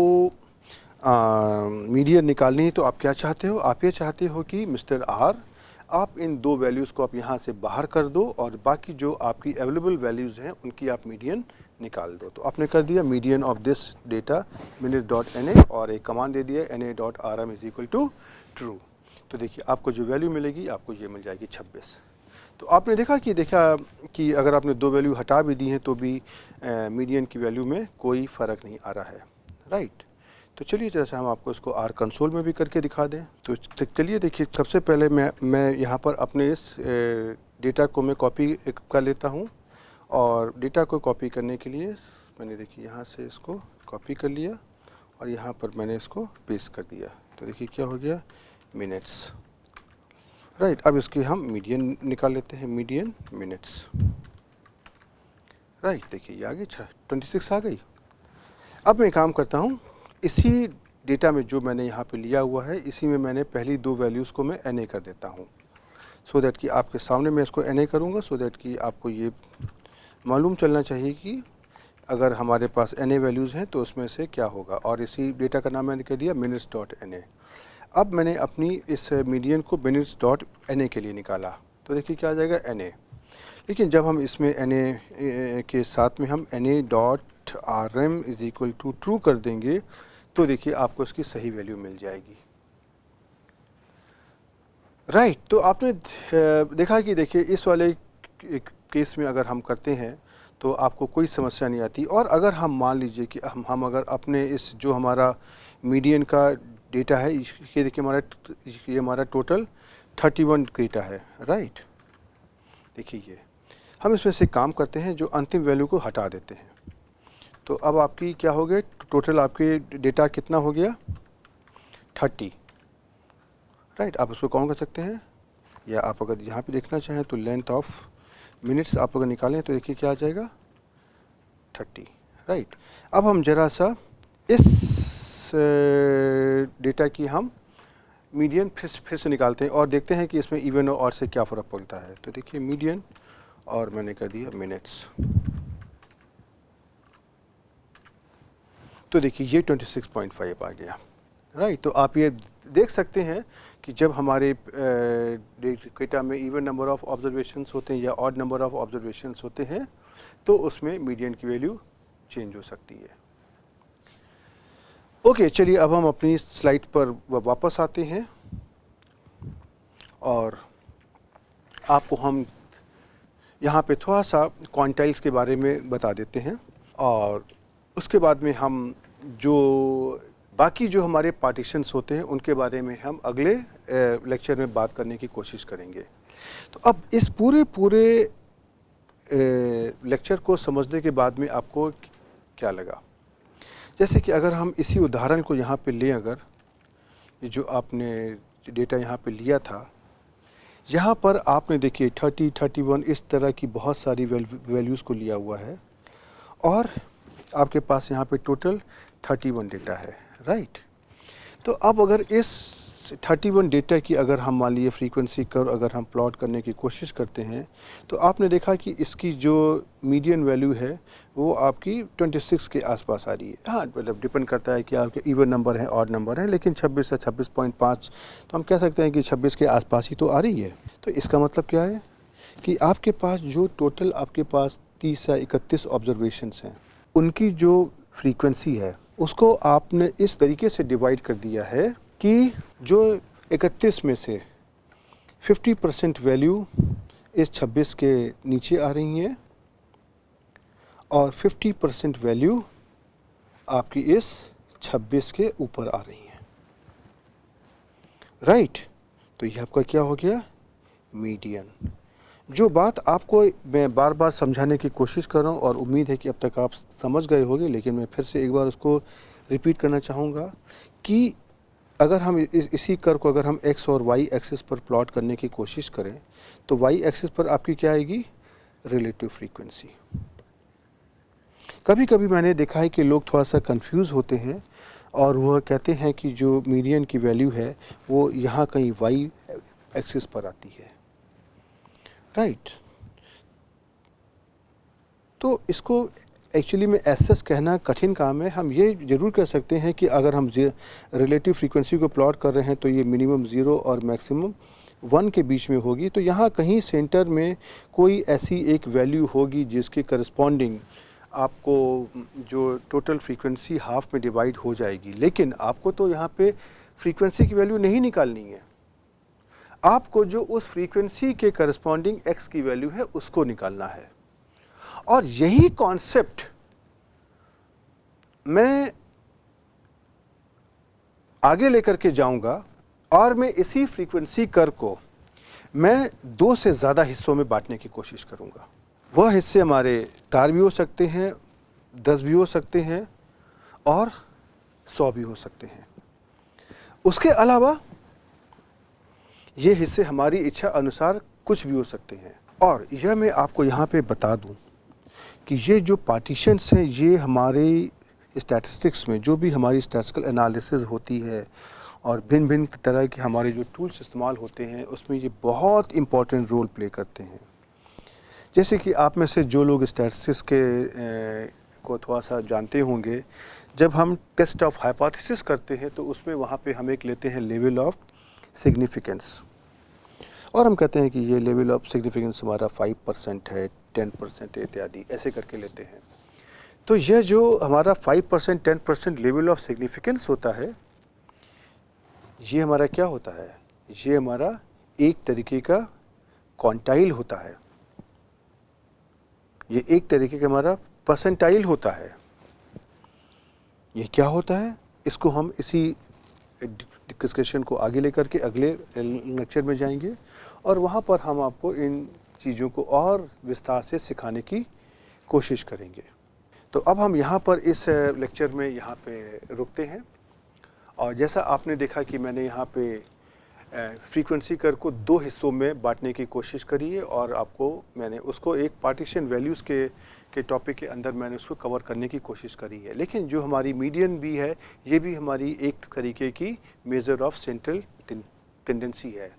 मीडियन निकालनी है तो आप क्या चाहते हो, आप ये चाहते हो कि मिस्टर आर आप इन दो वैल्यूज़ को आप यहाँ से बाहर कर दो और बाकी जो आपकी अवेलेबल वैल्यूज़ हैं उनकी आप मीडियन निकाल दो। तो आपने कर दिया median of this data minutes.NA और एक कमांड दे दिया NA.RM is equal to true. तो देखिए आपको जो वैल्यू मिलेगी आपको ये मिल जाएगी 26। तो आपने देखा कि अगर आपने दो वैल्यू हटा भी दी हैं तो भी मीडियन की वैल्यू में कोई फ़र्क नहीं आ रहा है, राइट। तो चलिए जैसे हम आपको इसको आर कंसोल में भी करके दिखा दें। तो चलिए देखिए सबसे पहले मैं यहाँ पर अपने इस डेटा को मैं कॉपी कर लेता हूँ और डेटा को कॉपी करने के लिए मैंने देखिए यहाँ से इसको कॉपी कर लिया और यहाँ पर मैंने इसको पेस्ट कर दिया। तो देखिए क्या हो गया मिनट्स, राइट। अब इसकी हम मीडियन निकाल लेते हैं, मीडियन मिनट्स, राइट। देखिए ये आ गई 26 आ गई। अब मैं काम करता हूँ, इसी डेटा में जो मैंने यहाँ पे लिया हुआ है इसी में मैंने पहली दो वैल्यूज़ को मैं NA कर देता हूँ सो दैट कि आपके सामने मैं इसको NA करूँगा सो दैट कि आपको ये मालूम चलना चाहिए कि अगर हमारे पास NA वैल्यूज़ हैं तो उसमें से क्या होगा। और इसी डेटा का नाम मैंने कह दिया minutes.NA। अब मैंने अपनी इस मीडियन को minutes.NA के लिए निकाला तो देखिए क्या आ जाएगा NA। लेकिन जब हम इसमें NA के साथ में हम NA.RM is equal to true कर देंगे तो देखिए आपको इसकी सही वैल्यू मिल जाएगी, राइट। तो आपने देखा कि देखिए इस वाले केस में अगर हम करते हैं तो आपको कोई समस्या नहीं आती। और अगर हम मान लीजिए कि हम अगर अपने इस जो हमारा मीडियन का डेटा है ये देखिए ये हमारा टोटल 31 डेटा है, राइट। देखिए ये हम इसमें से काम करते हैं जो अंतिम वैल्यू को हटा देते हैं। तो अब आपकी क्या हो गया टोटल आपके डेटा कितना हो गया 30, राइट। आप उसको काउंट कर सकते हैं या आप अगर यहाँ पे देखना चाहें तो लेंथ ऑफ मिनट्स आप अगर निकालें तो देखिए क्या आ जाएगा 30, राइट। अब हम ज़रा सा इस डेटा की हम मीडियन फिर से निकालते हैं और देखते हैं कि इसमें इवन और से क्या फ़र्क पड़ता है। तो देखिए मीडियन और मैंने कर दिया मिनट्स, तो देखिए ये 26.5 आ गया, राइट। तो आप ये देख सकते हैं कि जब हमारे डेटा में इवन नंबर ऑफ ऑब्जर्वेशंस होते हैं या ऑड नंबर ऑफ ऑब्जर्वेशंस होते हैं तो उसमें मीडियन की वैल्यू चेंज हो सकती है। ओके, चलिए अब हम अपनी स्लाइड पर वापस आते हैं और आपको हम यहाँ पे थोड़ा सा क्वांटाइल्स के बारे में बता देते हैं और उसके बाद में हम जो बाकी जो हमारे पार्टीशंस होते हैं उनके बारे में हम अगले लेक्चर में बात करने की कोशिश करेंगे। तो अब इस पूरे लेक्चर को समझने के बाद में आपको क्या लगा? जैसे कि अगर हम इसी उदाहरण को यहाँ पे लें, अगर ये जो आपने डेटा यहाँ पे लिया था, यहाँ पर आपने देखिए 30, 31 इस तरह की बहुत सारी वैल्यूज़ को लिया हुआ है और आपके पास यहाँ पे टोटल 31 डेटा है, राइट? तो अब अगर इस 31 डेटा की अगर हम मान लीजिए फ्रीक्वेंसी कर्व अगर हम प्लॉट करने की कोशिश करते हैं, तो आपने देखा कि इसकी जो मीडियन वैल्यू है वो आपकी 26 के आसपास आ रही है। हाँ, मतलब डिपेंड करता है कि आपके इवन नंबर हैं, ऑड नंबर हैं, लेकिन 26 से 26.5 तो हम कह सकते हैं कि 26 के आसपास ही तो आ रही है। तो इसका मतलब क्या है कि आपके पास जो टोटल आपके पास 30 या 31 ऑब्जर्वेशंस हैं, उनकी जो फ्रीक्वेंसी है उसको आपने इस तरीके से डिवाइड कर दिया है कि जो 31 में से 50% वैल्यू इस 26 के नीचे आ रही हैं और 50% वैल्यू आपकी इस 26 के ऊपर आ रही हैं, राइट? तो ये आपका क्या हो गया? मीडियन। जो बात आपको मैं बार बार समझाने की कोशिश कर रहा हूँ और उम्मीद है कि अब तक आप समझ गए होंगे, लेकिन मैं फिर से एक बार उसको रिपीट करना चाहूँगा कि अगर हम इसी कर्व को अगर हम x और y एक्सिस पर प्लॉट करने की कोशिश करें, तो y एक्सिस पर आपकी क्या आएगी? Relative frequency. कभी कभी मैंने देखा है कि लोग थोड़ा सा कंफ्यूज होते हैं और वह कहते हैं कि जो मीडियन की वैल्यू है वो यहाँ कहीं y एक्सिस पर आती है, राइट? तो इसको एक्चुअली में एसेस कहना कठिन काम है। हम ये ज़रूर कह सकते हैं कि अगर हम रिलेटिव फ्रीक्वेंसी को प्लॉट कर रहे हैं तो ये मिनिमम 0 और मैक्सिमम 1 के बीच में होगी। तो यहाँ कहीं सेंटर में कोई ऐसी एक वैल्यू होगी जिसके करस्पॉन्डिंग आपको जो टोटल फ्रीक्वेंसी हाफ में डिवाइड हो जाएगी। लेकिन आपको तो यहाँ पे फ्रीक्वेंसी की वैल्यू नहीं निकालनी है, आपको जो उस फ्रीक्वेंसी के करस्पॉन्डिंग x की वैल्यू है उसको निकालना है। और यही कॉन्सेप्ट मैं आगे लेकर के जाऊंगा और मैं इसी फ्रीक्वेंसी कर्व को मैं 2 से ज़्यादा हिस्सों में बांटने की कोशिश करूंगा। वह हिस्से हमारे 4 भी हो सकते हैं, 10 भी हो सकते हैं और 100 भी हो सकते हैं। उसके अलावा ये हिस्से हमारी इच्छा अनुसार कुछ भी हो सकते हैं। और यह मैं आपको यहाँ पे बता दूं कि ये जो पार्टीशंस हैं ये हमारे स्टैटिस्टिक्स में जो भी हमारी स्टैटिस्टिकल एनालिसिस होती है और भिन्न भिन्न तरह के हमारे जो टूल्स इस्तेमाल होते हैं उसमें ये बहुत इम्पोर्टेंट रोल प्ले करते हैं। जैसे कि आप में से जो लोग स्टैटिस्टिक्स को थोड़ा सा जानते होंगे, जब हम टेस्ट ऑफ हाइपोथेसिस करते हैं तो उसमें वहाँ पे हम एक लेते हैं लेवल ऑफ सिग्निफिकेंस और हम कहते हैं कि ये लेवल ऑफ सिग्निफिकेंस हमारा 5% है, 10% इत्यादि ऐसे करके लेते हैं। तो यह जो हमारा 5%, 10% लेवल ऑफ सिग्निफिकेंस होता है, ये हमारा क्या होता है? ये हमारा एक तरीके का क्वांटाइल होता है, ये एक तरीके का हमारा परसेंटाइल होता है। ये क्या होता है? इसको हम इसी डिस्कशन को आगे लेकर के अगले लेक्चर में जाएंगे और वहाँ पर हम आपको इन चीज़ों को और विस्तार से सिखाने की कोशिश करेंगे। तो अब हम यहाँ पर इस लेक्चर में यहाँ पे रुकते हैं और जैसा आपने देखा कि मैंने यहाँ पे फ्रीक्वेंसी कर्व को 2 हिस्सों में बांटने की कोशिश करी है और आपको मैंने उसको एक पार्टीशन वैल्यूज़ के टॉपिक के अंदर मैंने उसको कवर करने की कोशिश करी है। लेकिन जो हमारी मीडियन भी है ये भी हमारी एक तरीके की मेजर ऑफ सेंट्रल टेंडेंसी है।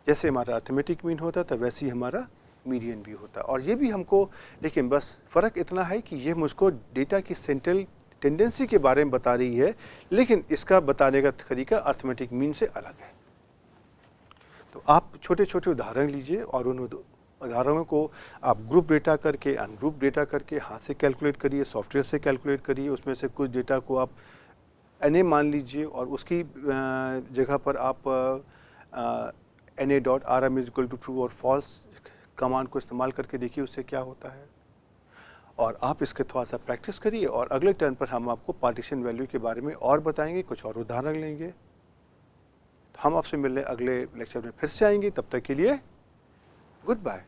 जैसे हमारा अर्थमेटिक मीन होता था वैसे ही हमारा मीडियन भी होता और ये भी हमको, लेकिन बस फ़र्क इतना है कि ये मुझको डेटा की सेंट्रल टेंडेंसी के बारे में बता रही है, लेकिन इसका बताने का तरीका अर्थमेटिक मीन से अलग है। तो आप छोटे छोटे उदाहरण लीजिए और उन उदाहरणों को आप ग्रुप डेटा करके, अनग्रुप डेटा करके हाथ से कैलकुलेट करिए, सॉफ्टवेयर से कैलकुलेट करिए। उसमें से कुछ डेटा को आप NA मान लीजिए और उसकी जगह पर आप NA.rm = ट्रू और फॉल्स कमांड को इस्तेमाल करके देखिए उससे क्या होता है। और आप इसके थोड़ा सा प्रैक्टिस करिए और अगले टर्न पर हम आपको पार्टीशन वैल्यू के बारे में और बताएंगे, कुछ और उदाहरण लेंगे। तो हम आपसे मिलने अगले लेक्चर में फिर से आएंगे, तब तक के लिए गुड बाय।